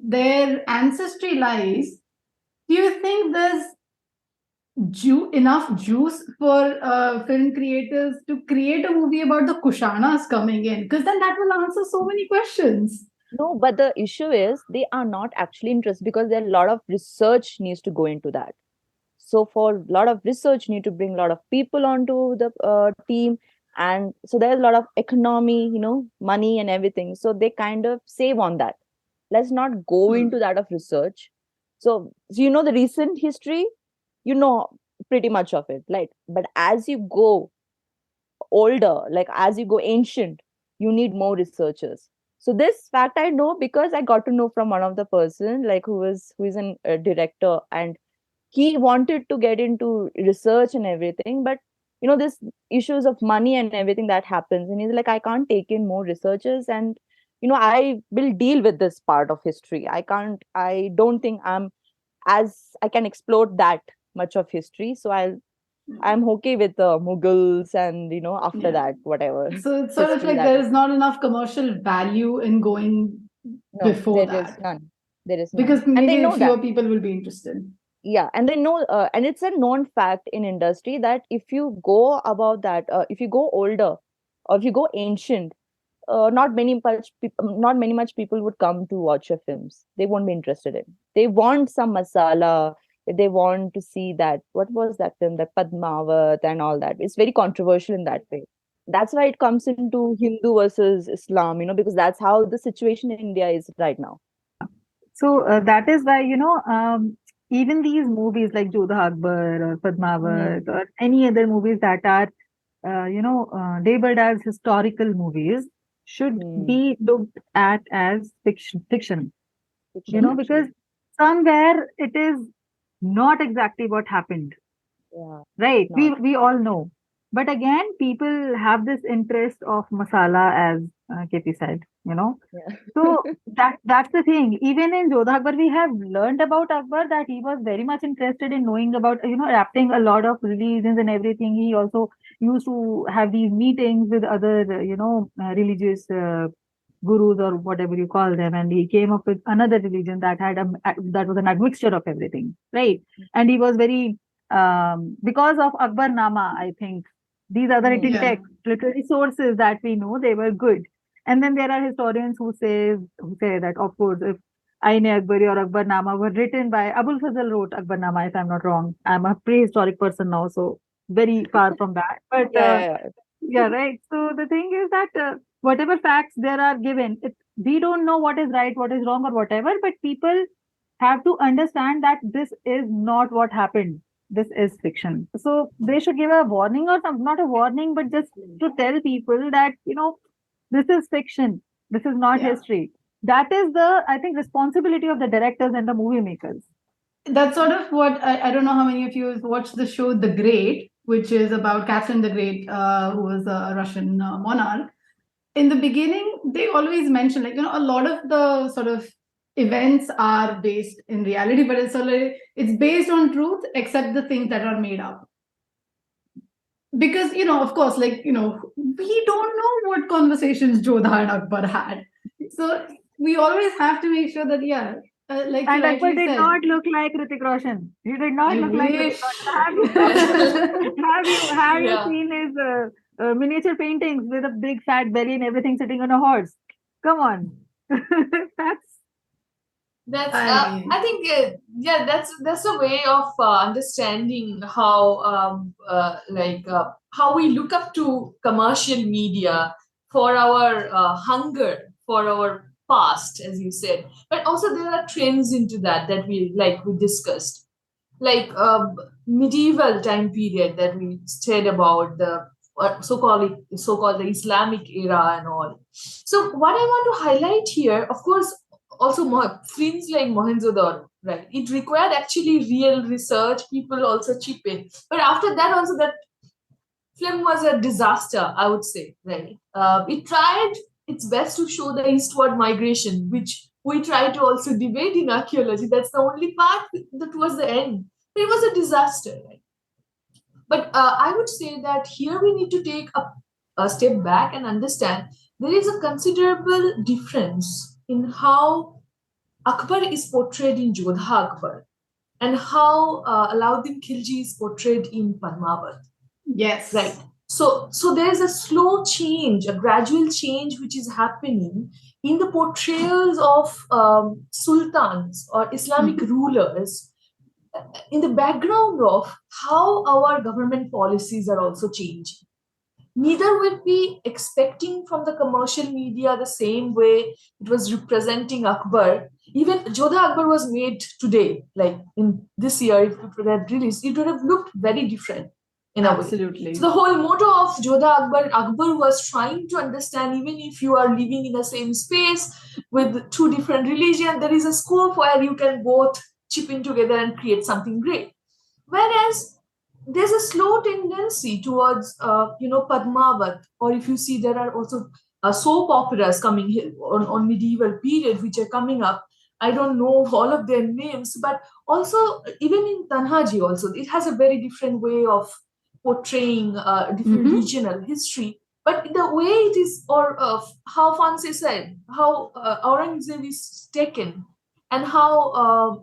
Speaker 1: their ancestry lies, do you think there's enough juice for film creators to create a movie about the Kushanas coming in? Because then that will answer so many questions.
Speaker 5: No, but the issue is they are not actually interested, because there are a lot of research needs to go into that. So for a lot of research, you need to bring a lot of people onto the team. And so there's a lot of economy, money and everything. So they kind of save on that. Let's not go into that of research. So the recent history, pretty much of it. Like, but as you go older, like as you go ancient, you need more researchers. So this fact I know because I got to know from one of the person, like who is a director, and he wanted to get into research and everything, but this issues of money and everything that happens. And he's like, I can't take in more researchers, and I will deal with this part of history. I don't think I can explore that much of history. So I'm okay with the Mughals and after that, whatever.
Speaker 1: So it's sort of like there is not enough commercial value in going before that.
Speaker 5: There is none. There is none.
Speaker 1: Because maybe fewer people will be interested.
Speaker 5: Yeah, and they know, and it's a known fact in industry that if you go above that, if you go older, or if you go ancient, not many much people would come to watch your films. They won't be interested in. They want some masala. They want to see that. What was that film? That Padmavat and all that. It's very controversial in that way. That's why it comes into Hindu versus Islam. Because that's how the situation in India is right now.
Speaker 3: So that is why even these movies like Jodha Akbar or Padmavat or any other movies that are labeled as historical movies should be looked at as fiction. Because somewhere it is not exactly what happened.
Speaker 5: Yeah,
Speaker 3: right? We all know. But again, people have this interest of masala, as KP said,
Speaker 5: Yeah.
Speaker 3: So that's the thing. Even in Jodha Akbar, we have learned about Akbar that he was very much interested in knowing about, adapting a lot of religions and everything. He also used to have these meetings with other, religious gurus or whatever you call them, and he came up with another religion that had that was an admixture of everything, right? And he was very because of Akbar Nama, I think these other texts, literary sources that we know, they were good. And then there are historians who say that, of course, if Aine Akbari or Akbar Nama were written by Abul Fazl wrote Akbar Nama, if I'm not wrong. I'm a prehistoric person now, so very far from that. But yeah, right. So the thing is that whatever facts there are given, we don't know what is right, what is wrong, or whatever. But people have to understand that this is not what happened. This is fiction. So they should give a warning or something, not a warning, but just to tell people that, this is fiction. This is not history. That is I think, responsibility of the directors and the movie makers.
Speaker 1: That's sort of what, I don't know how many of you watched the show The Great, which is about Catherine the Great, who was a Russian monarch. In the beginning, they always mention, a lot of the sort of events are based in reality, but it's based on truth, except the things that are made up. Because, of course, we don't know what conversations Jodha and Akbar had. So we always have to make sure that, and
Speaker 3: Akbar did not look like Hrithik Roshan. He did not look like Hrithik Roshan. Have you seen his miniature paintings with a big fat belly and everything sitting on a horse? Come on.
Speaker 2: I think that's a way of understanding how how we look up to commercial media for our hunger for our past, as you said, but also there are trends into that we discussed, like medieval time period that we said about, the so-called the Islamic era and all. So what I want to highlight here, of course, also films like Mohenjo-daro, right? It required actually real research. People also chip in, but after that also that film was a disaster, I would say, right? It tried its best to show the eastward migration, which we try to also debate in archaeology. That's the only part that was the end. It was a disaster, right? But I would say that here we need to take a step back and understand there is a considerable difference in how Akbar is portrayed in Jodha Akbar and how Alauddin Khilji is portrayed in Padmavat.
Speaker 1: Yes.
Speaker 2: Right. So there's a slow change, a gradual change which is happening in the portrayals of sultans or Islamic rulers, in the background of how our government policies are also changing. Neither will be expecting from the commercial media the same way it was representing Akbar. Even Jodha Akbar was made today, like in this year, if it would have released, it would have looked very different in a way.
Speaker 1: Absolutely.
Speaker 2: So the whole motto of Jodha Akbar was trying to understand, even if you are living in the same space with two different religions, there is a scope where you can both chip in together and create something great. Whereas there's a slow tendency towards, Padmavat, or if you see, there are also soap operas coming here on medieval period, which are coming up. I don't know all of their names, but also even in Tanhaji, also it has a very different way of portraying different
Speaker 1: Mm-hmm.
Speaker 2: regional history. But the way it is, or how Fancy said, how Aurangzeb is taken, and how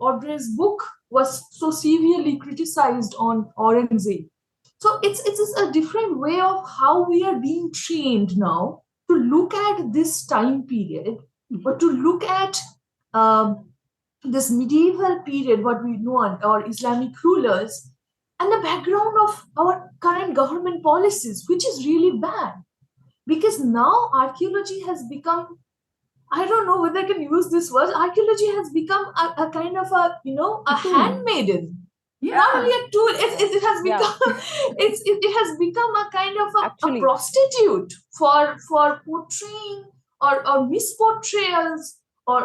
Speaker 2: Audrey's book was so severely criticized on Aurangzeb. So it's a different way of how we are being trained now to look at this time period, or to look at um, this medieval period, what we know, or Islamic rulers, and the background of our current government policies, which is really bad. Because now archaeology has become, I don't know whether I can use this word. Archaeology has become a kind of a
Speaker 1: A tool.
Speaker 2: handmaiden.
Speaker 1: Yeah.
Speaker 2: Not only a tool, it has
Speaker 5: Yeah.
Speaker 2: become it has become a kind of a
Speaker 5: Actually,
Speaker 2: prostitute for portraying or misportrayals, or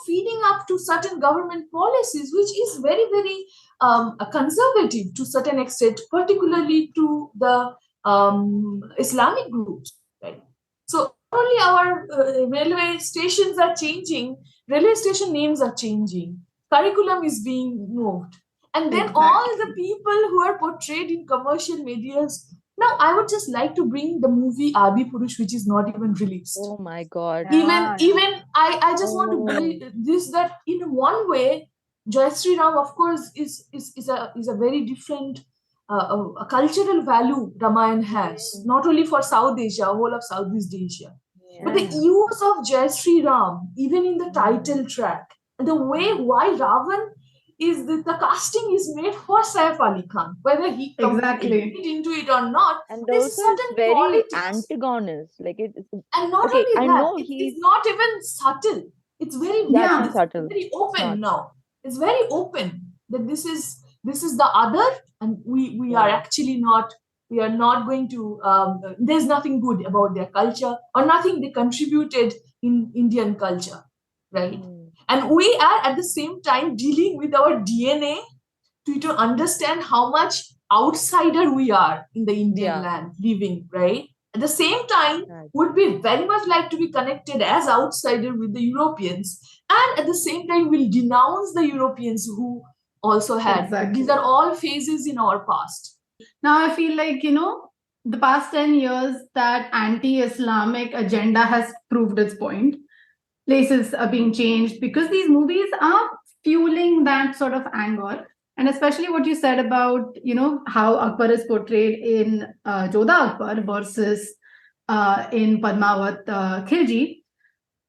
Speaker 2: feeding up to certain government policies, which is very, very conservative to certain extent, particularly to the Islamic groups, right? So only our railway stations are changing, railway station names are changing, curriculum is being moved, and then all the
Speaker 1: Exactly.
Speaker 2: people who are portrayed in commercial medias. Now, I would just like to bring the movie Adi Purush, which is not even released.
Speaker 5: oh my God.
Speaker 2: Even
Speaker 3: Yeah, yeah.
Speaker 2: even I just want to
Speaker 5: Oh,
Speaker 2: bring this, that in one way, Jai Sri Ram, of course, is a very different a cultural value Ramayana has,
Speaker 5: mm,
Speaker 2: not only for South Asia, whole of Southeast Asia. But the
Speaker 5: yeah.
Speaker 3: Yeah.
Speaker 2: use of Jai Sri Ram, even in the
Speaker 5: Mm,
Speaker 2: title track, and the way
Speaker 3: Mm.
Speaker 2: why Ravan is the casting is made for Saif Ali Khan, whether he
Speaker 1: Exactly.
Speaker 2: agreed into it or not,
Speaker 5: and
Speaker 2: there's
Speaker 5: also it's
Speaker 2: certain
Speaker 5: very
Speaker 2: qualities.
Speaker 5: antagonist.
Speaker 2: And not
Speaker 5: Okay,
Speaker 2: only
Speaker 5: I
Speaker 2: that,
Speaker 5: know
Speaker 2: it's
Speaker 5: he's,
Speaker 2: not even subtle. It's very
Speaker 5: yeah, it's
Speaker 1: Yeah.
Speaker 5: not
Speaker 2: it's
Speaker 5: subtle.
Speaker 2: very
Speaker 5: It's
Speaker 2: open
Speaker 5: not.
Speaker 2: now. It's very open that this is the other, and we are
Speaker 5: Yeah.
Speaker 2: actually not, we are not going to, there's nothing good about their culture, or nothing they contributed in Indian culture, right?
Speaker 5: Mm,
Speaker 2: And we are at the same time dealing with our DNA to understand how much outsider we are in the Indian
Speaker 5: yeah,
Speaker 2: land living, right? At the same time,
Speaker 5: right.
Speaker 2: would be very much like to be connected as outsider with the Europeans, and at the same time will denounce the Europeans who also had. These are
Speaker 1: Exactly.
Speaker 2: all phases in our past.
Speaker 1: Now I feel like, the past 10 years, that anti-Islamic agenda has proved its point. Places are being changed because these movies are fueling that sort of anger. And especially what you said about, how Akbar is portrayed in Jodha Akbar versus in Padmavat Khilji.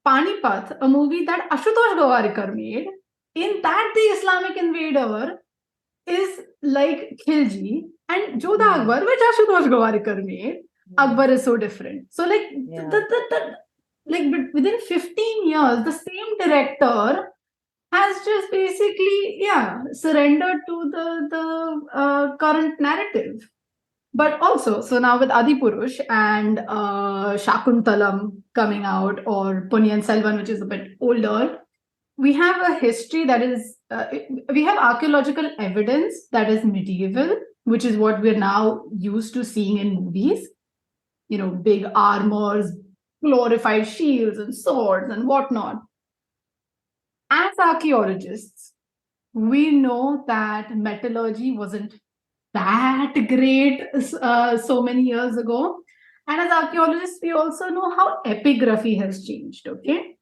Speaker 1: Panipat, a movie that Ashutosh Gowarikar made, in that the Islamic invader is like Khilji, and Jodha
Speaker 5: Mm,
Speaker 1: Akbar, which Ashutosh Gowarikar made,
Speaker 5: mm,
Speaker 1: Akbar is so different. So, like,
Speaker 5: yeah.
Speaker 1: within 15 years, the same director has just basically, surrendered to the current narrative. But also, so now with Adipurush and Shakuntalam coming out, or Ponniyin Selvan, which is a bit older, we have a history that is, we have archaeological evidence that is medieval, which is what we're now used to seeing in movies. Big armors, glorified shields and swords and whatnot. As archaeologists, we know that metallurgy wasn't that great so many years ago. And as archaeologists, we also know how epigraphy has changed. Okay.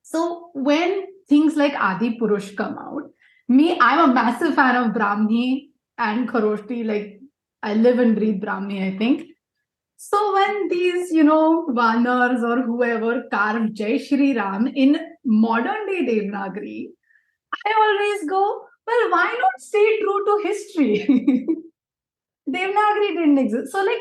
Speaker 1: So when things like Adi Purush come out, I'm a massive fan of Brahmi and Kharoshti. Like, I live and breathe Brahmi, I think. So when these, Vanars or whoever carve Jai Shri Ram in modern day Devanagari, I always go, well, why not stay true to history? Devanagari didn't exist. So, like,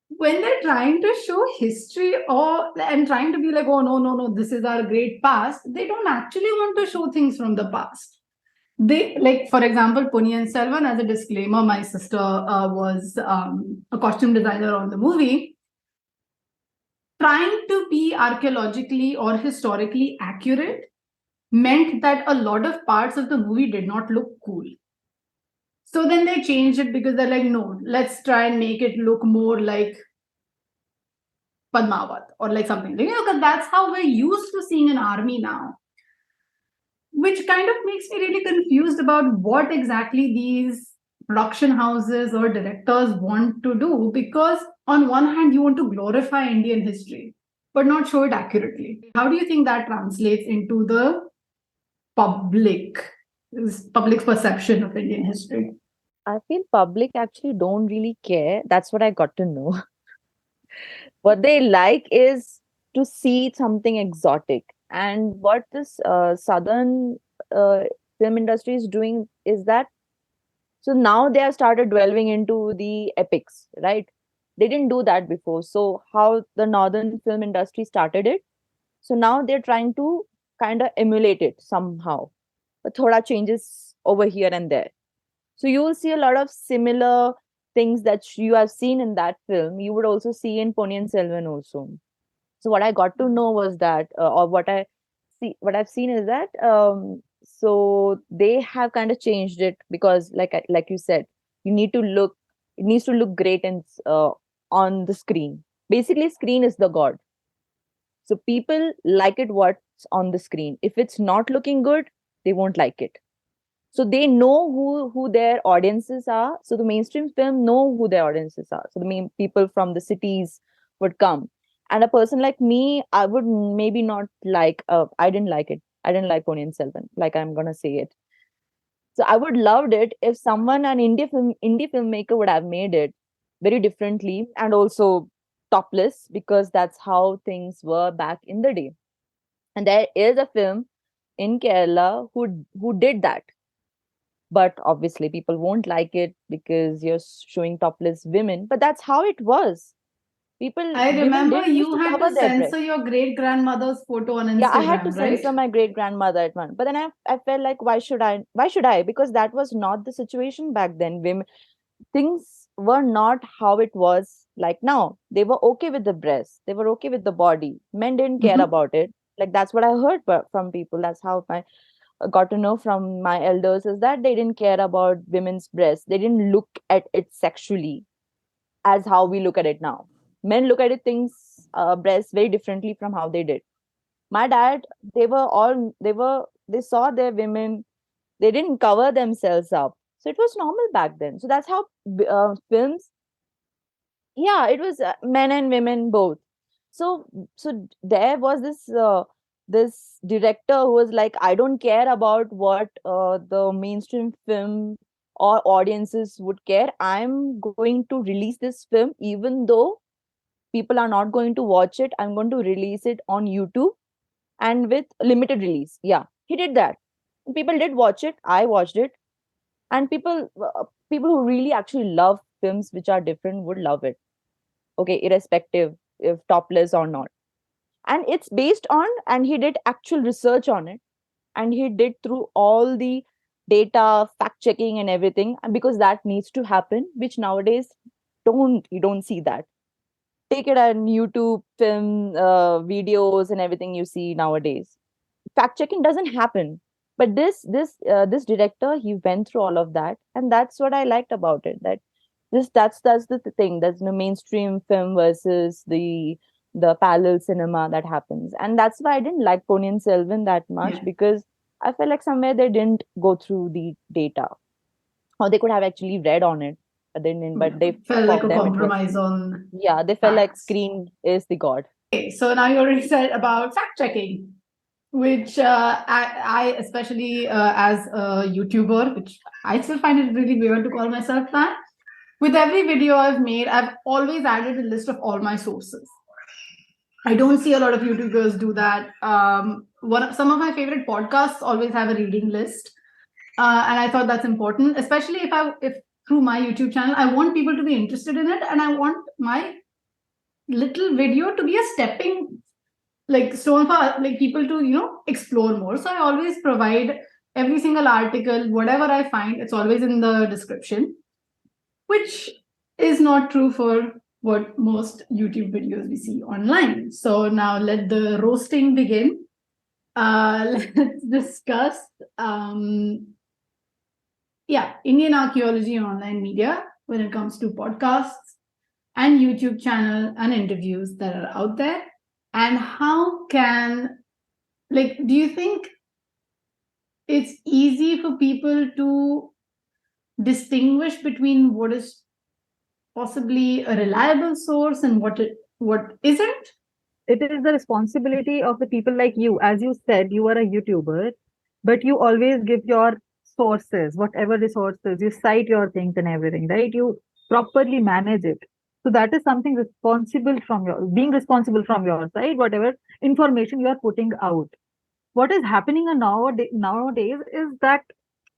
Speaker 1: when they're trying to show history or and trying to be like, oh, no, no, no, this is our great past, they don't actually want to show things from the past. They, like, for example, Ponniyin Selvan, as a disclaimer, my sister was a costume designer on the movie. Trying to be archaeologically or historically accurate meant that a lot of parts of the movie did not look cool. So then they changed it because they're like, no, let's try and make it look more like Padmavat or like something. Because that's how we're used to seeing an army now, which kind of makes me really confused about what exactly these production houses or directors want to do. Because on one hand, you want to glorify Indian history, but not show it accurately. How do you think that translates into the public's perception of Indian history?
Speaker 5: I feel public actually don't really care. That's what I got to know. What they like is to see something exotic. And what this southern uh, film industry is doing is that, so now they have started delving into the epics, right? They didn't do that before. So how the northern film industry started it, so now they're trying to kind of emulate it somehow, but thoda changes over here and there. So you will see a lot of similar things that you have seen in that film. You would also see in Ponniyin Selvan also. So what I got to know was that, or what I've seen is that, so they have kind of changed it because, like you said, it needs to look great and on the screen. Basically, screen is the god. So people like it what's on the screen. If it's not looking good, they won't like it. So they know who their audiences are. So the mainstream film know who their audiences are. So the main people from the cities would come. And a person like me, I would maybe not like. I didn't like it. I didn't like Ponniyin Selvan. Like, I'm gonna say it. So I would loved it if someone, an indie filmmaker, would have made it very differently and also topless, because that's how things were back in the day. And there is a film in Kerala who did that, but obviously people won't like it because you're showing topless women. But that's how it was.
Speaker 1: I
Speaker 5: Women
Speaker 1: remember
Speaker 5: didn't used
Speaker 1: you
Speaker 5: to
Speaker 1: had
Speaker 5: cover
Speaker 1: to
Speaker 5: their breast.
Speaker 1: censor your great grandmother's photo on
Speaker 5: Yeah, I had to
Speaker 1: Instagram, right?
Speaker 5: censor my great grandmother at one, but then I felt like, why should I, because that was not the situation back then. Women, things were not how it was like now. They were okay with the breast, they were okay with the body. Men didn't care
Speaker 1: Mhm.
Speaker 5: about it. Like, that's what I heard from people. That's how I got to know from my elders, is that they didn't care about women's breasts. They didn't look at it sexually as how we look at it now. Men look at it, things, breasts, very differently from how they did. My dad, they saw their women, they didn't cover themselves up, so it was normal back then. So that's how films, yeah, it was men and women both. So there was this director who was like, I don't care about what the mainstream film or audiences would care. I'm going to release this film even though people are not going to watch it. I'm going to release it on YouTube and with limited release. Yeah, he did that. People did watch it. I watched it, and people who really actually love films which are different would love it. Okay, irrespective if topless or not. And it's based on, and he did actual research on it, and he did through all the data, fact checking, and everything, and because that needs to happen, which nowadays you don't see that. Take it on YouTube, film, videos, and everything you see nowadays. Fact checking doesn't happen. But this director, he went through all of that, and that's what I liked about it. That that's the thing. That's the mainstream film versus the parallel cinema that happens, and that's why I didn't like Ponniyin Selvan that much,
Speaker 1: Yeah.
Speaker 5: because I felt like somewhere they didn't go through the data, or they could have actually read on it, but they didn't. But they,
Speaker 1: Felt
Speaker 5: for
Speaker 1: like a
Speaker 5: them, it was,
Speaker 1: compromise on
Speaker 5: yeah, they felt like
Speaker 1: facts.
Speaker 5: screen is the god.
Speaker 1: Okay, so now you already said about fact checking, which I especially as a YouTuber, which I still find it really weird to call myself that. With every video I've made, I've always added a list of all my sources. I don't see a lot of YouTubers do that. Some of my favorite podcasts always have a reading list, and I thought that's important, especially if through my YouTube channel, I want people to be interested in it, and I want my little video to be a stepping like stone for like people to explore more. So I always provide every single article, whatever I find, it's always in the description, which is not true for what most YouTube videos we see online. So now let the roasting begin. Let's discuss Indian Archaeology and Online Media when it comes to podcasts and YouTube channel and interviews that are out there. And how can, do you think it's easy for people to distinguish between what is possibly a reliable source and what isn't?
Speaker 3: It is the responsibility of the people like you. As you said, you are a YouTuber, but you always give your sources, whatever resources, you cite your things and everything, right? You properly manage it. So that is something responsible from being responsible from your side, whatever information you are putting out. What is happening nowadays is that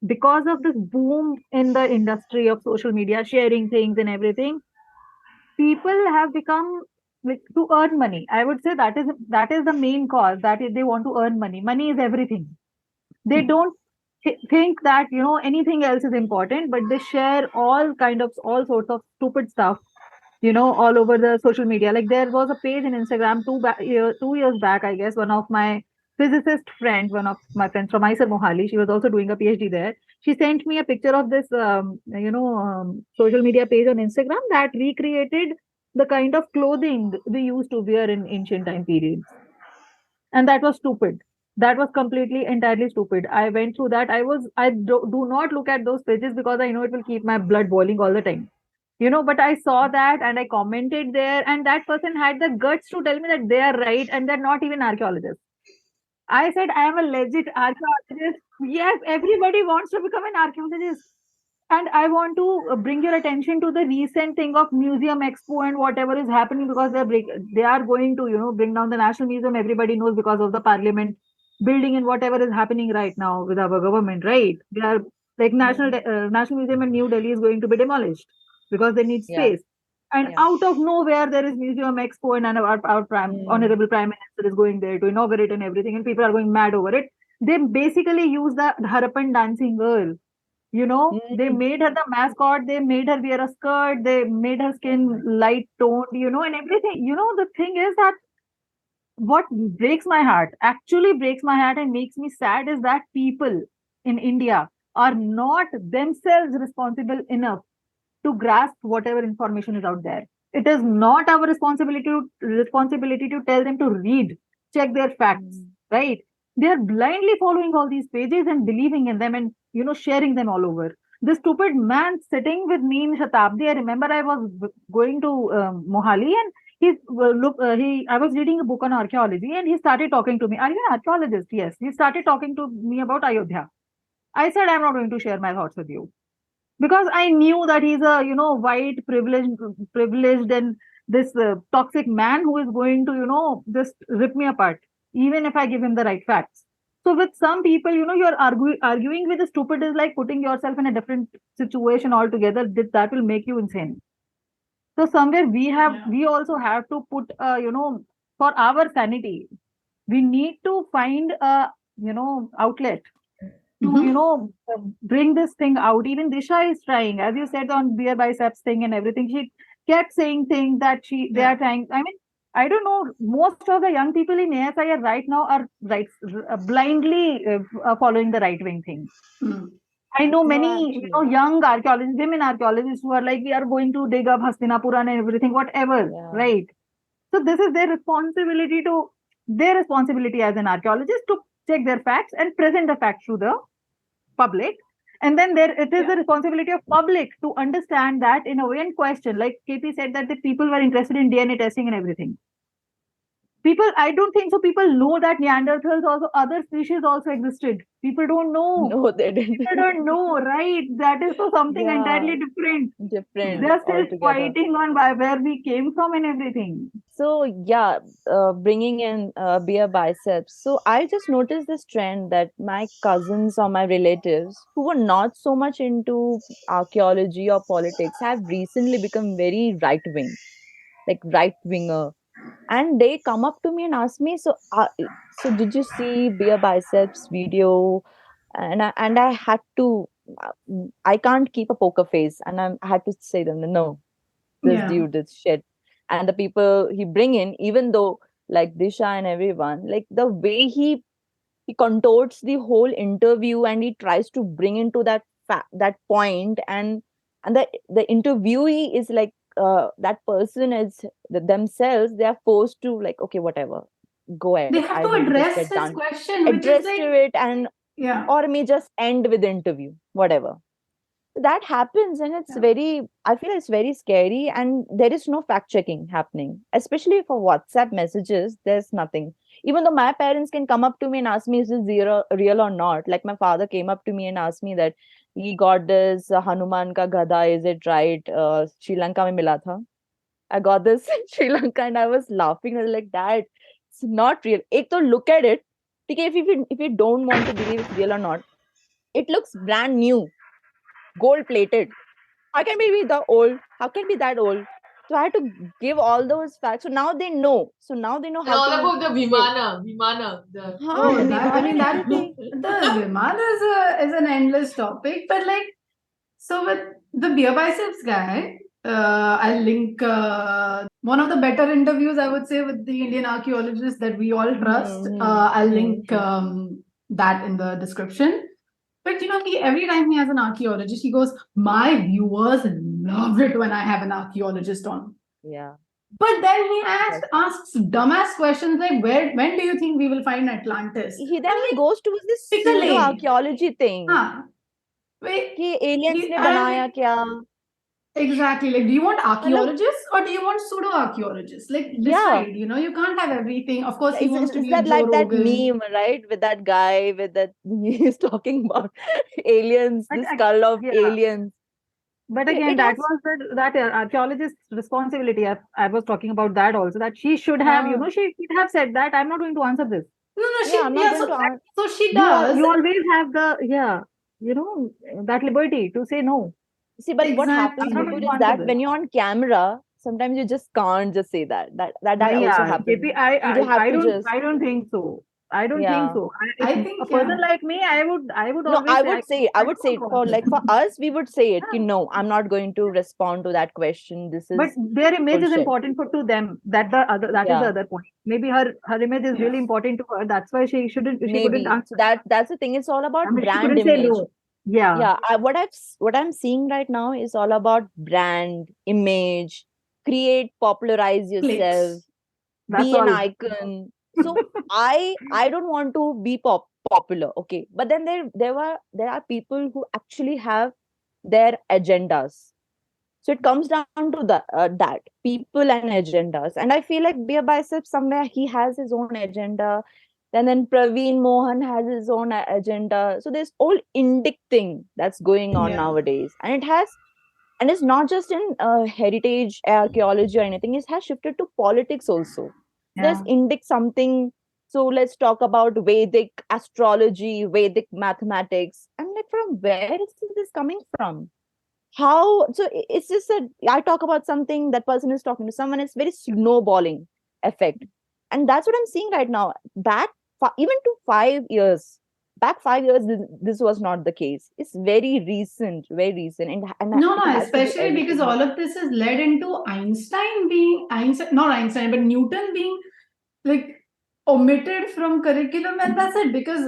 Speaker 3: because of this boom in the industry of social media, sharing things and everything, people have become like to earn money. I would say that is the main cause. That is, they want to earn money. Money is everything. They don't think that anything else is important, but they share all sorts of stupid stuff, all over the social media. Like there was a page in Instagram 2 years back, I guess. One of my physicist friends, one of my friends from ISER Mohali, she was also doing a PhD there. She sent me a picture of this, social media page on Instagram that recreated the kind of clothing we used to wear in ancient time periods. And that was stupid. That was completely entirely stupid. I went through that. I do not look at those pages because I know it will keep my blood boiling all the time. But I saw that and I commented there, and that person had the guts to tell me that they are right and they're not even archaeologists. I said, I am a legit archaeologist. Yes, everybody wants to become an archaeologist. And I want to bring your attention to the recent thing of Museum Expo and whatever is happening, because they are going to bring down the National Museum. Everybody knows, because of the Parliament building and whatever is happening right now with our government, right? They are like National Museum in New Delhi is going to be demolished because they need
Speaker 5: Yeah.
Speaker 3: space. And
Speaker 5: Yeah.
Speaker 3: out of nowhere, there is Museum Expo, and our honorable Prime Minister is going there to inaugurate and everything, and people are going mad over it. They basically use the Harappan dancing girl. They made her the mascot. They made her wear a skirt. They made her skin light toned, and everything. The thing is that what actually breaks my heart and makes me sad, is that people in India are not themselves responsible enough to grasp whatever information is out there. It is not our responsibility to tell them to read, check their facts, right? They are blindly following all these pages and believing in them, and sharing them all over. This stupid man sitting with me in Shatabdi, I remember I was going to Mohali, and I was reading a book on archaeology, and he started talking to me. Are you an archaeologist? Yes. He started talking to me about Ayodhya. I said, I'm not going to share my thoughts with you, because I knew that he's a white privileged and this toxic man who is going to just rip me apart, even if I give him the right facts. So with some people, you're arguing with the stupid is like putting yourself in a different situation altogether. That will make you insane. So somewhere we also have to put for our sanity, we need to find a outlet to bring this thing out. Even Disha is trying, as you said, on BeerBiceps thing and everything. She kept saying things that they are trying. I mean, I don't know. Most of the young people in ASIR right now are blindly following the right wing thing. I know many young archaeologists, women archaeologists, who are like, we are going to dig up Hastinapura and everything, whatever, right? So this is their responsibility as an archaeologist to check their facts and present the facts to the public. And then it is the responsibility of public to understand that in a way and question. Like KP said, that the people were interested in DNA testing and everything. I don't think so. People know that Neanderthals also, other species also existed. People don't know.
Speaker 5: No, they didn't.
Speaker 3: People don't know, right? That is so something entirely different.
Speaker 5: Different.
Speaker 3: They are still
Speaker 5: altogether.
Speaker 3: fighting on where we came from and everything.
Speaker 5: So bringing in BeerBiceps. So I just noticed this trend that my cousins or my relatives who were not so much into archaeology or politics have recently become very right wing, like right winger, and they come up to me and ask me, so did you see BeerBiceps video? And I had to, I can't keep a poker face, and I had to say them, no, this dude is shit. And the people he bring in, even though like Disha and everyone, like the way he contorts the whole interview, and he tries to bring into that that point, and the interviewee is like that person is themselves, they are forced to like, okay, whatever, go ahead,
Speaker 1: They have
Speaker 5: I
Speaker 1: to
Speaker 5: will just
Speaker 1: address
Speaker 5: get
Speaker 1: his
Speaker 5: done,
Speaker 1: question, which is
Speaker 5: address
Speaker 1: like,
Speaker 5: to it, and
Speaker 1: yeah.
Speaker 5: or may just end with the interview, whatever that happens. And it's
Speaker 1: Yeah.
Speaker 5: very, I feel it's very scary, and there is no fact checking happening, especially for WhatsApp messages. There's nothing. Even though my parents can come up to me and ask me, is this real or not? Like my father came up to me and asked me that he got this Hanuman ka gada, is it right? Sri Lanka mein mila tha. I got this in Sri Lanka, and I was laughing. I was like, Dad, it's not real. Ek to look at it. Okay, if you don't want to believe it's real or not, it looks brand new, gold plated. How can we be the old? How can be that old? So I had to give all those facts. So now they know. So now they know
Speaker 2: And
Speaker 5: how
Speaker 2: all
Speaker 5: to
Speaker 2: about the
Speaker 5: say,
Speaker 2: Vimana, the
Speaker 5: huh,
Speaker 1: Oh,
Speaker 5: the
Speaker 1: that I
Speaker 5: Vimana
Speaker 1: mean
Speaker 5: and
Speaker 1: that
Speaker 5: everything.
Speaker 1: the Viman is an endless topic, but like, so with the BeerBiceps guy, I'll link one of the better interviews, I would say, with the Indian archaeologists that we all trust. I'll link that in the description. But every time he has an archaeologist, he goes, "My viewers love it when I have an archaeologist on."
Speaker 5: Yeah.
Speaker 1: But then he asks dumbass questions like, when do you think we will find Atlantis?
Speaker 5: He goes towards this
Speaker 1: pick a
Speaker 5: pseudo
Speaker 1: lane.
Speaker 5: archaeology thing.
Speaker 1: Huh. Wait,
Speaker 5: कि aliens ने
Speaker 1: and
Speaker 5: बनाया क्या?
Speaker 1: exactly. Like, do you want
Speaker 5: मतलब
Speaker 1: archaeologists or do you want pseudo archaeologists? Like,
Speaker 5: yeah,
Speaker 1: decide. You can't have everything. Of course, he wants to
Speaker 5: is
Speaker 1: be a
Speaker 5: that
Speaker 1: Joe
Speaker 5: like that
Speaker 1: Rogan.
Speaker 5: meme, right? With that guy with that he's talking about aliens,
Speaker 3: But
Speaker 5: the skull of
Speaker 3: yeah.
Speaker 5: aliens.
Speaker 3: But
Speaker 5: It
Speaker 3: again, that
Speaker 5: has
Speaker 3: was that archaeologist's responsibility. I was talking about that also. That she should have, she should have said that I'm not going to answer this.
Speaker 1: No,
Speaker 5: yeah, I'm not going to answer.
Speaker 1: so she does.
Speaker 3: You always have the that liberty to say no.
Speaker 5: See, but what happens,
Speaker 1: Exactly.
Speaker 3: I'm not going
Speaker 5: Nupur,
Speaker 3: to
Speaker 5: is
Speaker 3: answer
Speaker 5: that
Speaker 3: this.
Speaker 5: when you're on camera, sometimes you just can't just say that. That also
Speaker 3: Yeah,
Speaker 5: happens.
Speaker 3: JP,
Speaker 5: You have to just
Speaker 3: I don't think so. I don't think
Speaker 5: yeah.
Speaker 3: so.
Speaker 1: I
Speaker 3: If
Speaker 1: think,
Speaker 3: a person
Speaker 1: yeah.
Speaker 3: like me, I would
Speaker 5: No,
Speaker 3: always say
Speaker 5: I
Speaker 3: I
Speaker 5: would
Speaker 3: don't
Speaker 5: say it
Speaker 3: want
Speaker 5: for
Speaker 3: to
Speaker 5: like
Speaker 3: answer.
Speaker 5: for us, we would say it.
Speaker 3: Yeah.
Speaker 5: No, I'm not going to respond to that question. This
Speaker 3: But
Speaker 5: is
Speaker 3: their image is
Speaker 5: bullshit.
Speaker 3: important to them. That is the other point. Maybe her image is really important to her. That's why she couldn't
Speaker 5: Maybe.
Speaker 3: answer.
Speaker 5: So that's the thing. It's all about
Speaker 3: I mean, she
Speaker 5: brand
Speaker 3: couldn't say
Speaker 5: image.
Speaker 3: no. Yeah.
Speaker 5: Yeah, what I'm seeing right now is all about brand image, create, popularize yourself,
Speaker 1: Clicks.
Speaker 3: That's
Speaker 5: be an
Speaker 3: all.
Speaker 5: icon. So I don't want to be popular, okay, but then there are people who actually have their agendas. So it comes down to that people and agendas, and I feel like BeerBiceps somewhere he has his own agenda, and then Praveen Mohan has his own agenda. So there's all indic thing that's going on
Speaker 1: Yeah.
Speaker 5: nowadays, and it's not just in heritage archaeology or anything. It has shifted to politics also. There's
Speaker 3: Yeah.
Speaker 5: indic something. So let's talk about Vedic astrology, Vedic mathematics. I'm like, from where is this coming from? How? So it's just that I talk about something, that person is talking to someone. It's very snowballing effect, and that's what I'm seeing right now. Even to 5 years back, 5 years, this was not the case. It's very recent, and
Speaker 1: No,
Speaker 5: it has to do
Speaker 1: especially because
Speaker 5: everything.
Speaker 1: all of this has led into not Einstein, but Newton being like omitted from curriculum, and that's it. Because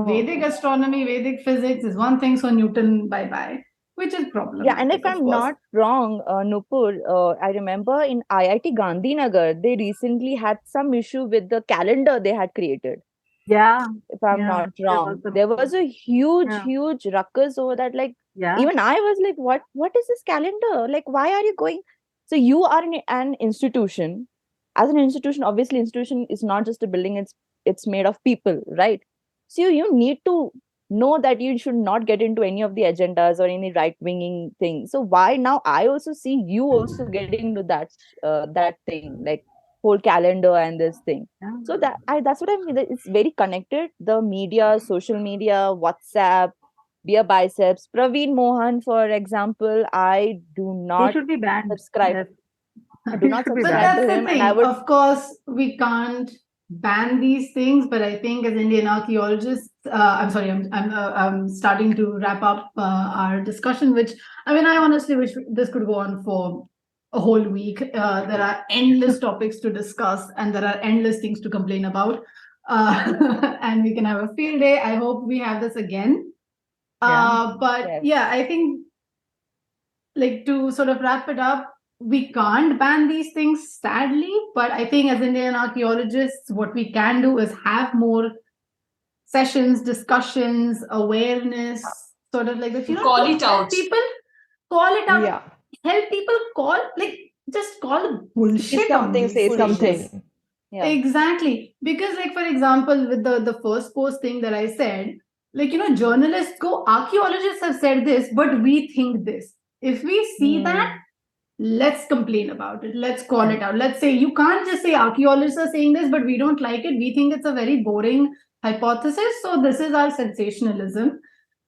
Speaker 1: Vedic astronomy, Vedic physics is one thing, so Newton bye bye, which is
Speaker 5: Yeah, and
Speaker 1: problematic,
Speaker 5: if
Speaker 1: of
Speaker 5: I'm
Speaker 1: course.
Speaker 5: not wrong, Nupur, I remember in IIT Gandhinagar, they recently had some issue with the calendar they had created.
Speaker 3: Yeah.
Speaker 5: If I'm
Speaker 3: Yeah.
Speaker 5: not wrong, there was a huge,
Speaker 3: Yeah.
Speaker 5: huge ruckus over that. Like,
Speaker 3: Yeah.
Speaker 5: even I was like, what is this calendar? Like, why are you going? So you are an institution. As an institution, obviously, institution is not just a building, it's made of people, right? So you need to know that you should not get into any of the agendas or any right-winging thing. So why now I also see you also getting into that thing, like whole calendar and this thing.
Speaker 3: Yeah.
Speaker 5: So that's what I mean. It's very connected. The media, social media, WhatsApp, BeerBiceps, Praveen Mohan, for example, I do
Speaker 3: He
Speaker 5: not
Speaker 3: should be banned.
Speaker 5: subscribe.
Speaker 3: Yes.
Speaker 5: I do
Speaker 3: He
Speaker 5: not
Speaker 3: should be
Speaker 1: But
Speaker 5: subscribe
Speaker 3: banned.
Speaker 1: that's
Speaker 5: to
Speaker 1: the
Speaker 5: him, and I
Speaker 1: thing.
Speaker 5: would.
Speaker 1: Of course, we can't ban these things, but I think as Indian archaeologists, I'm sorry, I'm starting to wrap up our discussion. Which I mean, I honestly wish this could go on for a whole week. There are endless topics to discuss, and there are endless things to complain about. And we can have a field day. I hope we have this again. But
Speaker 5: Yes.
Speaker 1: yeah, I think like to sort of wrap it up, we can't ban these things, sadly. But I think as Indian archaeologists, what we can do is have more sessions, discussions, awareness, sort of like that,
Speaker 2: Call
Speaker 1: to
Speaker 2: it
Speaker 1: help
Speaker 2: out.
Speaker 1: people, call it out,
Speaker 4: Yeah.
Speaker 1: help people call, like just call
Speaker 4: Say
Speaker 1: bullshit on
Speaker 4: something,
Speaker 1: these
Speaker 4: say
Speaker 1: things.
Speaker 4: something.
Speaker 5: Yeah.
Speaker 1: Exactly. Because like, for example, with the first post thing that I said, like, journalists go, archaeologists have said this, but we think this. If we see that, let's complain about it. Let's call it out. Let's say, you can't just say archaeologists are saying this, but we don't like it. We think it's a very boring hypothesis. So this is our sensationalism.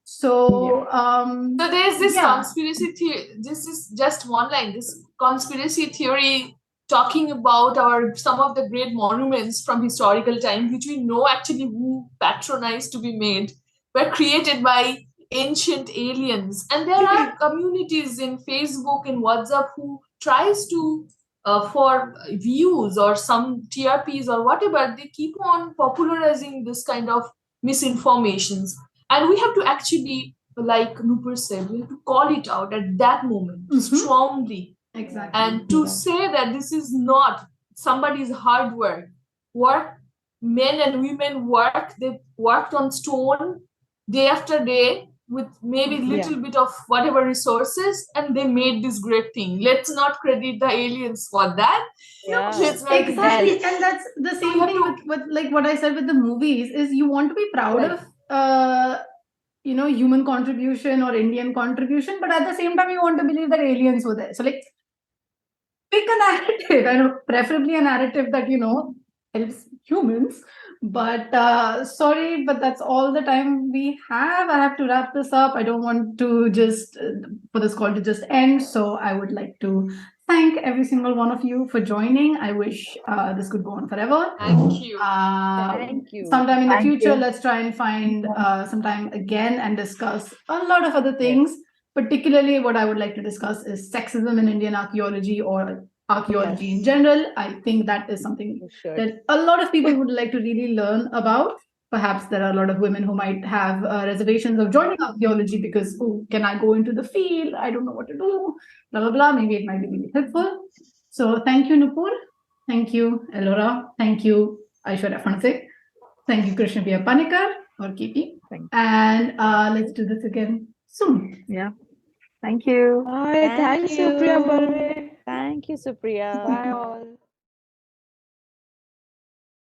Speaker 1: So,
Speaker 2: So there's this
Speaker 1: yeah.
Speaker 2: conspiracy theory. This is just one line. This conspiracy theory talking about some of the great monuments from historical times, which we know actually who patronized to be made, were created by ancient aliens. And there are communities in Facebook and WhatsApp who tries to for views or some TRPs or whatever, they keep on popularizing this kind of misinformations. And we have to actually, like Nupur said, we have to call it out at that moment strongly.
Speaker 1: Exactly.
Speaker 2: And to say that this is not somebody's hard work, men and women they worked on stone day after day with maybe little bit of whatever resources, and they made this great thing. Let's not credit the aliens for that.
Speaker 5: Yeah.
Speaker 1: Exactly. And that's the same thing with like what I said with the movies, is you want to be proud of human contribution or Indian contribution, but at the same time you want to believe that aliens were there. So like, pick a narrative, and preferably a narrative that helps humans. But sorry, but that's all the time we have. I have to wrap this up. I don't want to just for this call to just end. So I would like to thank every single one of you for joining. I wish this could go on forever.
Speaker 2: Thank you.
Speaker 5: Thank you.
Speaker 1: Sometime in the
Speaker 3: Thank
Speaker 1: future,
Speaker 3: you.
Speaker 1: let's try and find some time again and discuss a lot of other things. Particularly, what I would like to discuss is sexism in Indian archaeology or archaeology in general. I think that is something that a lot of people would like to really learn about. Perhaps there are a lot of women who might have reservations of joining archaeology because, oh, can I go into the field? I don't know what to do, blah, blah, blah. Maybe it might be really helpful. So thank you, Nupur. Thank you, Elora. Thank you, Aishwarya Phanse. Thank you, Krishnapriya Panikar or KP. And let's do this again soon.
Speaker 3: Yeah. Thank you.
Speaker 4: Bye. Thanks, Supriya.
Speaker 5: Thank you, Supriya.
Speaker 4: Bye all.